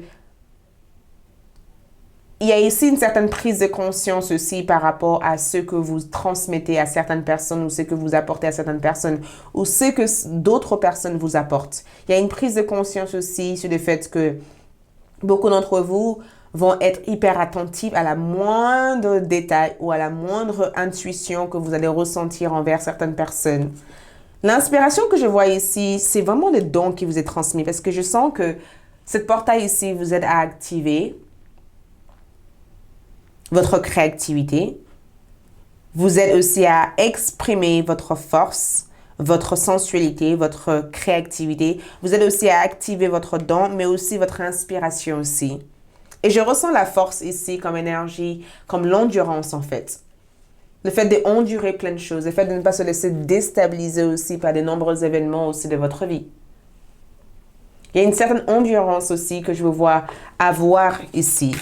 il y a ici une certaine prise de conscience aussi par rapport à ce que vous transmettez à certaines personnes ou ce que vous apportez à certaines personnes ou ce que d'autres personnes vous apportent. Il y a une prise de conscience aussi sur le fait que beaucoup d'entre vous vont être hyper attentifs à la moindre détail ou à la moindre intuition que vous allez ressentir envers certaines personnes. L'inspiration que je vois ici, c'est vraiment le don qui vous est transmis parce que je sens que cette portail ici vous aide à activer votre créativité, vous aide aussi à exprimer votre force, votre sensualité, votre créativité. Vous aide aussi à activer votre don, mais aussi votre inspiration aussi. Et je ressens la force ici comme énergie, comme l'endurance en fait. Le fait d'endurer plein de choses, le fait de ne pas se laisser déstabiliser aussi par de nombreux événements aussi de votre vie. Il y a une certaine endurance aussi que je veux voir avoir ici.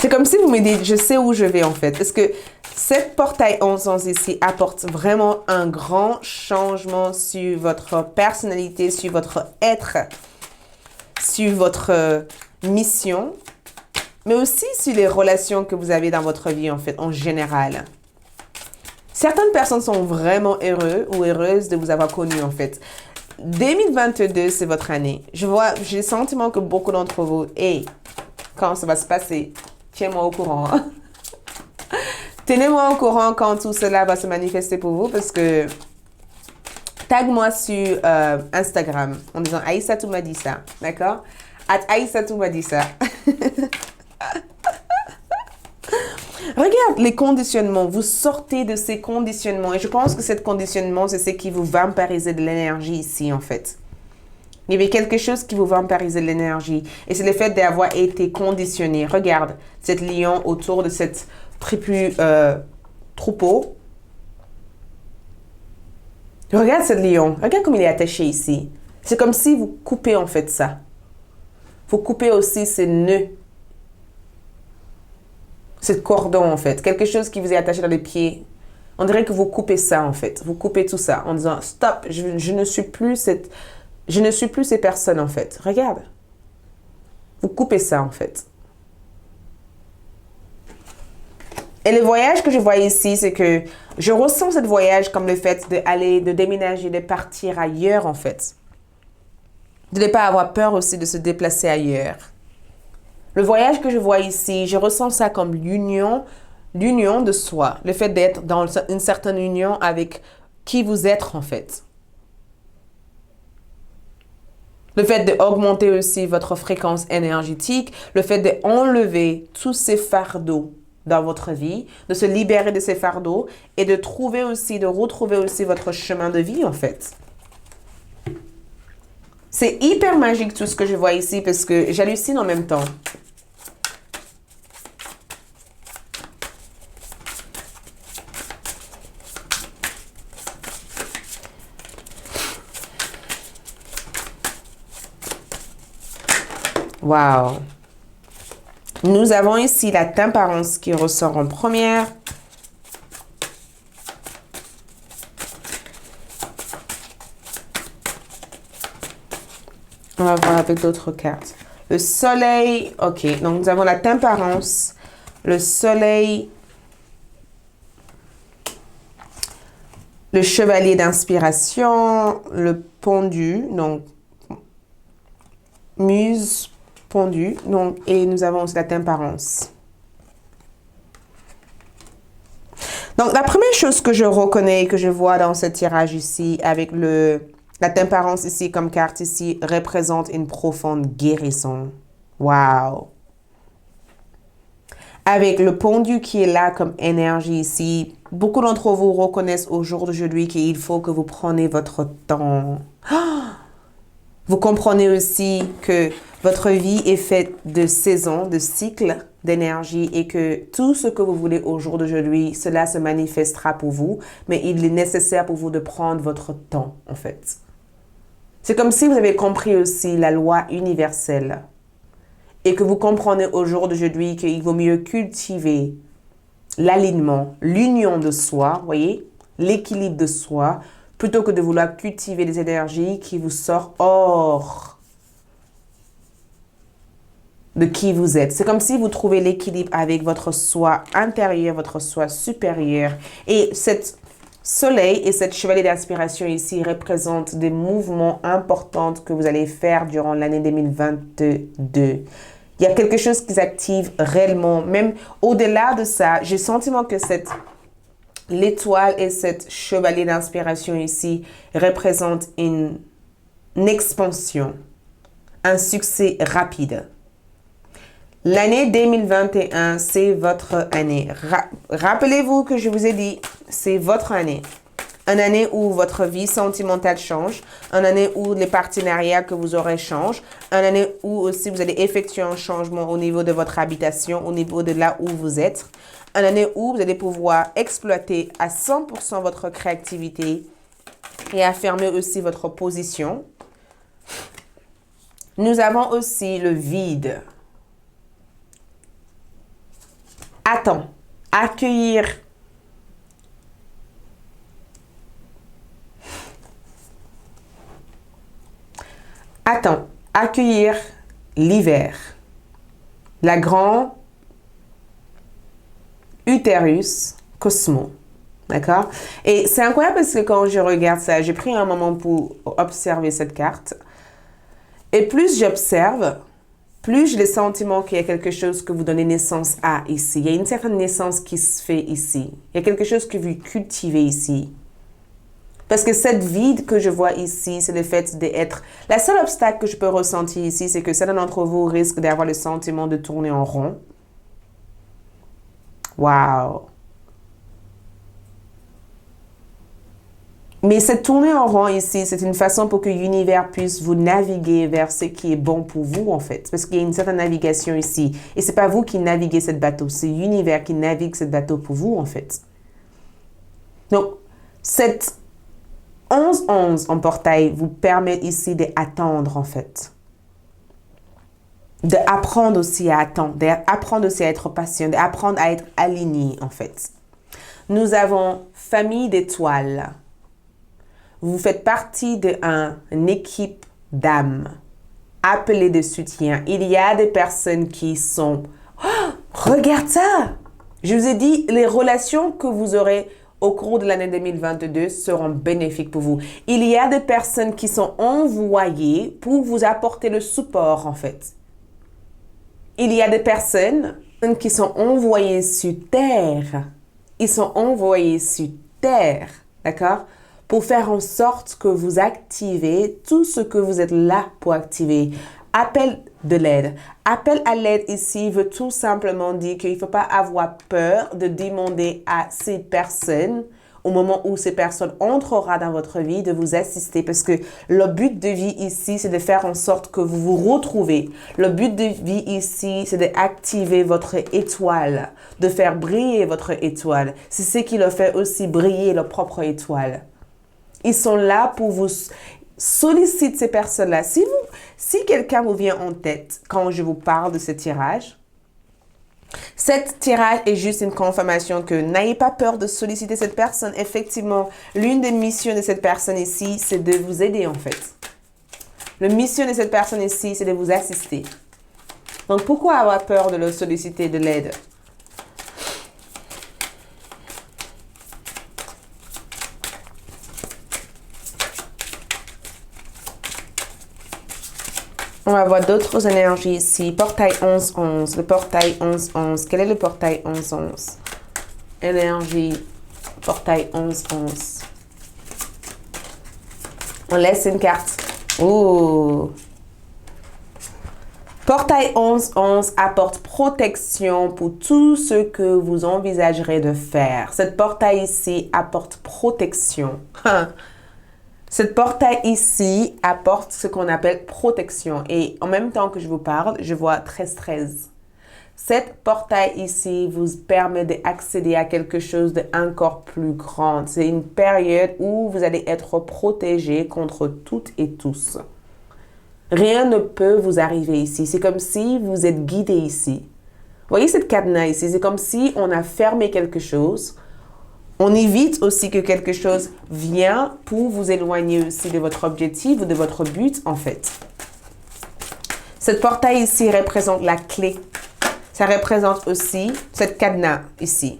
C'est comme si vous me dites, je sais où je vais en fait. Parce que cette portail 11 ici apporte vraiment un grand changement sur votre personnalité, sur votre être, sur votre mission, mais aussi sur les relations que vous avez dans votre vie en fait, en général. Certaines personnes sont vraiment heureuses ou heureuses de vous avoir connu en fait. 2022, c'est votre année. J'ai le sentiment que beaucoup d'entre vous, hey, quand ça va se passer, tiens-moi au courant. Tenez-moi au courant quand tout cela va se manifester pour vous parce que tag-moi sur Instagram en disant Aïssatou m'a dit ça, d'accord? Aïssatou m'a dit ça. Regarde les conditionnements, vous sortez de ces conditionnements et je pense que ce conditionnement, c'est ce qui vous vampirise de l'énergie ici en fait. Il y avait quelque chose qui vous vampirise de l'énergie et c'est le fait d'avoir été conditionné. Regarde cette lion autour de cette troupeau. Regarde cette lion, regarde comme il est attaché ici. C'est comme si vous coupez en fait ça. Vous coupez aussi ces nœuds. Ce cordon en fait, quelque chose qui vous est attaché dans les pieds. On dirait que vous coupez ça en fait. Vous coupez tout ça en disant stop, je ne suis plus ces personnes en fait. Regarde. Vous coupez ça en fait. Et le voyage que je vois ici, c'est que je ressens ce voyage comme le fait de déménager, de partir ailleurs en fait. De ne pas avoir peur aussi de se déplacer ailleurs. Le voyage que je vois ici, je ressens ça comme l'union de soi. Le fait d'être dans une certaine union avec qui vous êtes en fait. Le fait d'augmenter aussi votre fréquence énergétique. Le fait d'enlever tous ces fardeaux dans votre vie. De se libérer de ces fardeaux. Et de retrouver aussi votre chemin de vie en fait. C'est hyper magique tout ce que je vois ici parce que j'hallucine en même temps. Wow. Nous avons ici la tempérance qui ressort en première. On va voir avec d'autres cartes. Le soleil. Ok, donc nous avons la tempérance. Le soleil. Le chevalier d'inspiration. Le pendu. Donc, muse, pendu. Donc, et nous avons aussi la tempérance. Donc, la première chose que je reconnais, que je vois dans ce tirage ici, avec la tempérance ici comme carte ici, représente une profonde guérison. Wow! Avec le pendu qui est là comme énergie ici, beaucoup d'entre vous reconnaissent au jour d'aujourd'hui qu'il faut que vous preniez votre temps. Vous comprenez aussi que votre vie est faite de saisons, de cycles d'énergie et que tout ce que vous voulez au jour d'aujourd'hui, cela se manifestera pour vous, mais il est nécessaire pour vous de prendre votre temps, en fait. C'est comme si vous avez compris aussi la loi universelle et que vous comprenez au jour d'aujourd'hui qu'il vaut mieux cultiver l'alignement, l'union de soi, voyez, l'équilibre de soi, plutôt que de vouloir cultiver des énergies qui vous sortent hors de qui vous êtes. C'est comme si vous trouvez l'équilibre avec votre soi intérieur, votre soi supérieur. Et cette soleil et cette chevalier d'inspiration ici représentent des mouvements importants que vous allez faire durant l'année 2022. Il y a quelque chose qui s'active réellement. Même au-delà de ça, j'ai le sentiment que l'étoile et cette chevalier d'inspiration ici représentent une expansion, un succès rapide. L'année 2021, c'est votre année. Rappelez-vous que je vous ai dit, c'est votre année. Une année où votre vie sentimentale change. Une année où les partenariats que vous aurez changent. Une année où aussi vous allez effectuer un changement au niveau de votre habitation, au niveau de là où vous êtes. Une année où vous allez pouvoir exploiter à 100% votre créativité et affirmer aussi votre position. Nous avons aussi le vide. Attends, accueillir. Attends, accueillir l'hiver. La grande utérus cosmo. D'accord? Et c'est incroyable parce que quand je regarde ça, j'ai pris un moment pour observer cette carte. Et plus j'observe, plus j'ai le sentiment qu'il y a quelque chose que vous donnez naissance à ici. Il y a une certaine naissance qui se fait ici. Il y a quelque chose que vous cultivez ici. Parce que cette vide que je vois ici, c'est le fait d'être... La seule obstacle que je peux ressentir ici, c'est que certains d'entre vous risquent d'avoir le sentiment de tourner en rond. Wow! Mais cette tournée en rond ici, c'est une façon pour que l'univers puisse vous naviguer vers ce qui est bon pour vous, en fait. Parce qu'il y a une certaine navigation ici. Et c'est pas vous qui naviguez cette bateau, c'est l'univers qui navigue cette bateau pour vous, en fait. Donc, cette 11-11 en portail vous permet ici d'attendre, en fait. D'apprendre aussi à attendre, d'apprendre aussi à être patient, d'apprendre à être aligné, en fait. Nous avons famille d'étoiles. Vous faites partie d'une équipe d'âmes appelée de soutien. Il y a des personnes qui sont... Oh, regarde ça! Je vous ai dit, les relations que vous aurez au cours de l'année 2022 seront bénéfiques pour vous. Il y a des personnes qui sont envoyées pour vous apporter le support, en fait. Il y a des personnes qui sont envoyées sur Terre. Ils sont envoyés sur Terre, d'accord? Pour faire en sorte que vous activez tout ce que vous êtes là pour activer. Appel de l'aide. Appel à l'aide ici veut tout simplement dire qu'il ne faut pas avoir peur de demander à ces personnes, au moment où ces personnes entrera dans votre vie, de vous assister. Parce que le but de vie ici, c'est de faire en sorte que vous vous retrouvez. Le but de vie ici, c'est d'activer votre étoile, de faire briller votre étoile. C'est ce qui leur fait aussi briller leur propre étoile. Ils sont là pour vous solliciter ces personnes-là. Si quelqu'un vous vient en tête quand je vous parle de ce tirage, cet tirage est juste une confirmation que n'ayez pas peur de solliciter cette personne. Effectivement, l'une des missions de cette personne ici, c'est de vous aider en fait. La mission de cette personne ici, c'est de vous assister. Donc, pourquoi avoir peur de le solliciter de l'aide? On va voir d'autres énergies ici. Portail 11-11. Le portail 11-11. Quel est le portail 11-11? Énergie. Portail 11-11. On laisse une carte. Oh! Portail 11-11 apporte protection pour tout ce que vous envisagerez de faire. Cette portail ici apporte protection. Cette portail ici apporte ce qu'on appelle protection. Et en même temps que je vous parle, je vois 13-13. Cette portail ici vous permet d'accéder à quelque chose d'encore plus grand. C'est une période où vous allez être protégé contre toutes et tous. Rien ne peut vous arriver ici. C'est comme si vous êtes guidé ici. Vous voyez cette cadenas ici? C'est comme si on a fermé quelque chose. On évite aussi que quelque chose vienne pour vous éloigner aussi de votre objectif ou de votre but, en fait. Cette portail ici représente la clé. Ça représente aussi cette cadenas ici.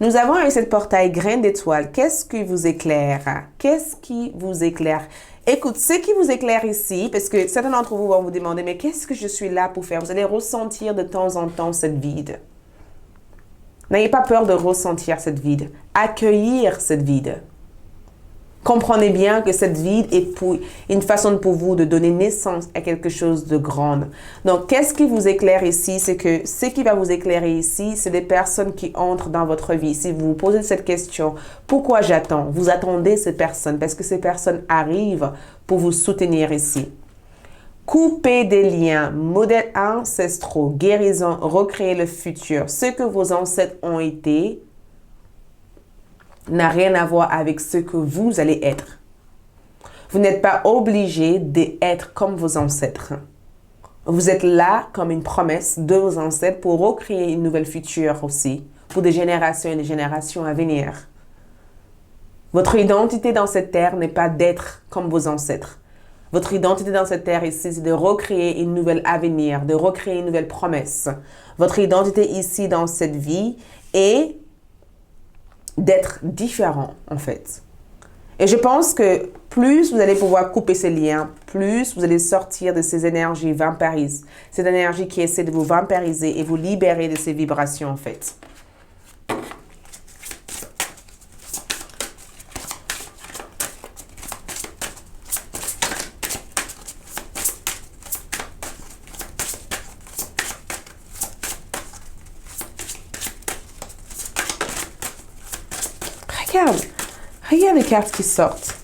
Nous avons avec cette portail grain d'étoile. Qu'est-ce qui vous éclaire? Qu'est-ce qui vous éclaire? Écoute, ce qui vous éclaire ici, parce que certains d'entre vous vont vous demander, mais qu'est-ce que je suis là pour faire? Vous allez ressentir de temps en temps cette vide. N'ayez pas peur de ressentir cette vide. Accueillir cette vide. Comprenez bien que cette vide est une façon pour vous de donner naissance à quelque chose de grand. Donc, qu'est-ce qui vous éclaire ici? C'est que ce qui va vous éclairer ici, c'est des personnes qui entrent dans votre vie. Si vous vous posez cette question, pourquoi j'attends? Vous attendez ces personnes parce que ces personnes arrivent pour vous soutenir ici. Couper des liens, modèles ancestraux, guérison, recréer le futur. Ce que vos ancêtres ont été n'a rien à voir avec ce que vous allez être. Vous n'êtes pas obligé d'être comme vos ancêtres. Vous êtes là comme une promesse de vos ancêtres pour recréer une nouvelle future aussi, pour des générations et des générations à venir. Votre identité dans cette terre n'est pas d'être comme vos ancêtres. Votre identité dans cette terre ici, c'est de recréer une nouvelle avenir, de recréer une nouvelle promesse. Votre identité ici dans cette vie est d'être différent, en fait. Et je pense que plus vous allez pouvoir couper ces liens, plus vous allez sortir de ces énergies vampirises, cette énergie qui essaie de vous vampiriser et vous libérer de ces vibrations, en fait. Regarde les cartes qui sortent.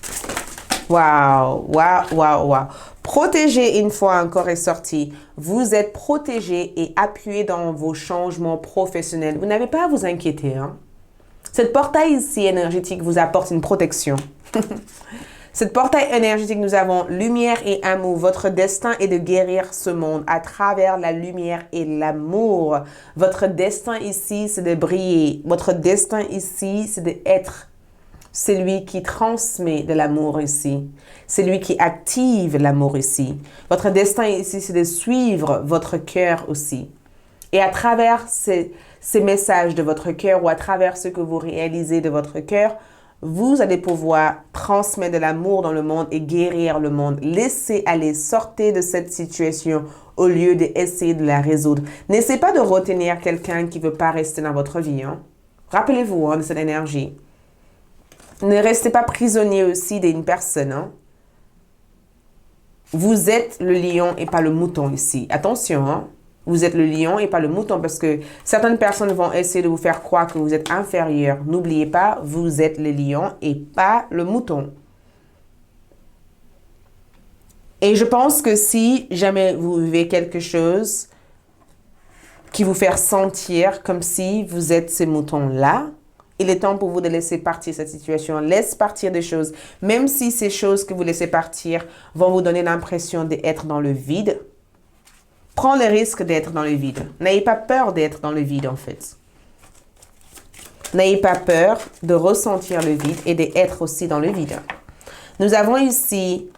Waouh, waouh, waouh, waouh. Protégé une fois encore est sorti. Vous êtes protégé et appuyé dans vos changements professionnels. Vous n'avez pas à vous inquiéter. Hein? Cette portail ici énergétique vous apporte une protection. Cette portail énergétique, nous avons lumière et amour. Votre destin est de guérir ce monde à travers la lumière et l'amour. Votre destin ici, c'est de briller. Votre destin ici, c'est d'être celui qui transmet de l'amour ici. C'est lui qui active l'amour ici. Votre destin ici, c'est de suivre votre cœur aussi. Et à travers ces messages de votre cœur ou à travers ce que vous réalisez de votre cœur, vous allez pouvoir transmettre de l'amour dans le monde et guérir le monde. Laissez aller, sortez de cette situation au lieu d'essayer de la résoudre. N'essayez pas de retenir quelqu'un qui ne veut pas rester dans votre vie. Hein. Rappelez-vous de cette énergie. Ne restez pas prisonnier aussi d'une personne. Hein. Vous êtes le lion et pas le mouton ici. Attention, hein. Vous êtes le lion et pas le mouton parce que certaines personnes vont essayer de vous faire croire que vous êtes inférieur. N'oubliez pas, vous êtes le lion et pas le mouton. Et je pense que si jamais vous vivez quelque chose qui vous fait sentir comme si vous êtes ces moutons-là, il est temps pour vous de laisser partir cette situation. Laisse partir des choses. Même si ces choses que vous laissez partir vont vous donner l'impression d'être dans le vide, prends le risque d'être dans le vide. N'ayez pas peur d'être dans le vide, en fait. N'ayez pas peur de ressentir le vide et d'être aussi dans le vide. Nous avons ici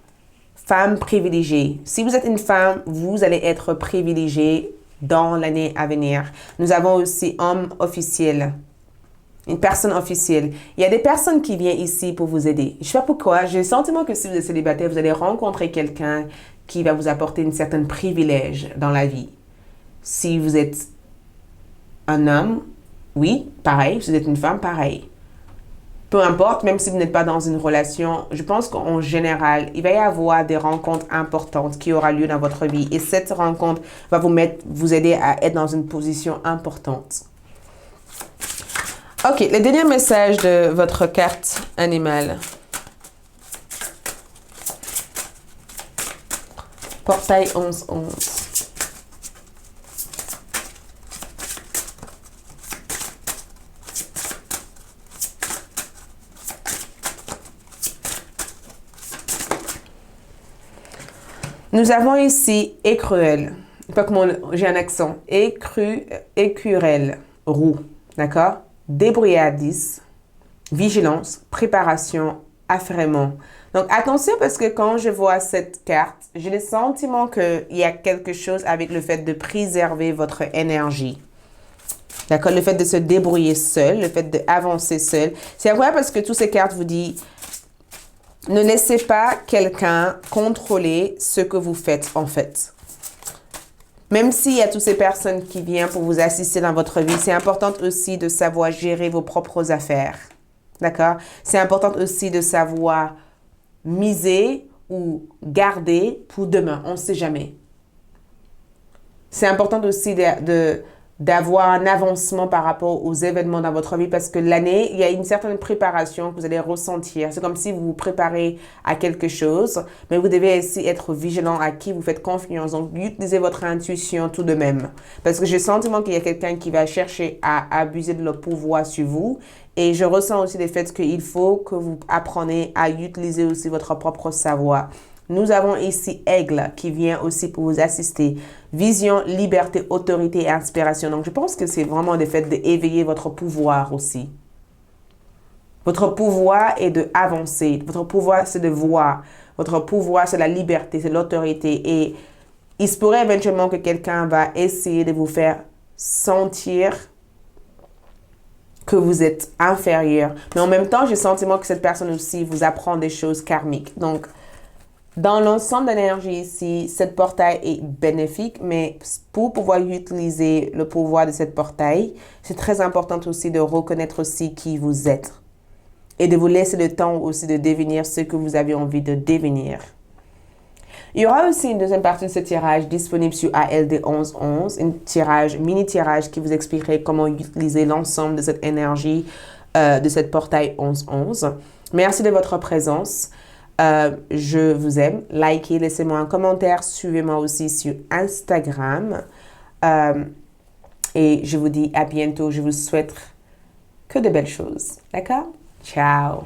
femme privilégiée. Si vous êtes une femme, vous allez être privilégiée dans l'année à venir. Nous avons aussi homme officiel. Une personne officielle. Il y a des personnes qui viennent ici pour vous aider. Je ne sais pas pourquoi. J'ai le sentiment que si vous êtes célibataire, vous allez rencontrer quelqu'un qui va vous apporter une certaine privilège dans la vie. Si vous êtes un homme, oui, pareil. Si vous êtes une femme, pareil. Peu importe, même si vous n'êtes pas dans une relation, je pense qu'en général, il va y avoir des rencontres importantes qui auront lieu dans votre vie. Et cette rencontre va vous aider à être dans une position importante. Ok, le dernier message de votre carte animale. Portail 11-11. Nous avons ici écruelle. Pas comment j'ai un accent. Écurelle. Roue. D'accord? Débrouillardise, vigilance, préparation, affairement. Donc, attention parce que quand je vois cette carte, j'ai le sentiment qu'il y a quelque chose avec le fait de préserver votre énergie. D'accord? Le fait de se débrouiller seul, le fait d'avancer seul. C'est incroyable parce que toutes ces cartes vous disent, ne laissez pas quelqu'un contrôler ce que vous faites en fait. Même s'il y a toutes ces personnes qui viennent pour vous assister dans votre vie, c'est important aussi de savoir gérer vos propres affaires. D'accord? C'est important aussi de savoir miser ou garder pour demain. On ne sait jamais. C'est important aussi d'avoir un avancement par rapport aux événements dans votre vie parce que l'année, il y a une certaine préparation que vous allez ressentir. C'est comme si vous vous préparez à quelque chose, mais vous devez aussi être vigilant à qui vous faites confiance. Donc, utilisez votre intuition tout de même. Parce que j'ai le sentiment qu'il y a quelqu'un qui va chercher à abuser de leur pouvoir sur vous. Et je ressens aussi le fait qu'il faut que vous appreniez à utiliser aussi votre propre savoir. Nous avons ici Aigle qui vient aussi pour vous assister. Vision, liberté, autorité et inspiration. Donc, je pense que c'est vraiment le fait d'éveiller votre pouvoir aussi. Votre pouvoir est d'avancer. Votre pouvoir, c'est de voir. Votre pouvoir, c'est la liberté, c'est l'autorité. Et il se pourrait éventuellement que quelqu'un va essayer de vous faire sentir que vous êtes inférieur. Mais en même temps, j'ai le sentiment que cette personne aussi vous apprend des choses karmiques. Donc, dans l'ensemble de l'énergie ici, cette portail est bénéfique, mais pour pouvoir utiliser le pouvoir de cette portail, c'est très important aussi de reconnaître aussi qui vous êtes et de vous laisser le temps aussi de devenir ce que vous avez envie de devenir. Il y aura aussi une deuxième partie de ce tirage disponible sur ALD 1111, mini-tirage qui vous expliquerait comment utiliser l'ensemble de cette énergie de cette portail 1111. Merci de votre présence. Je vous aime. Likez, laissez-moi un commentaire. Suivez-moi aussi sur Instagram. Et je vous dis à bientôt. Je vous souhaite que de belles choses. D'accord? Ciao!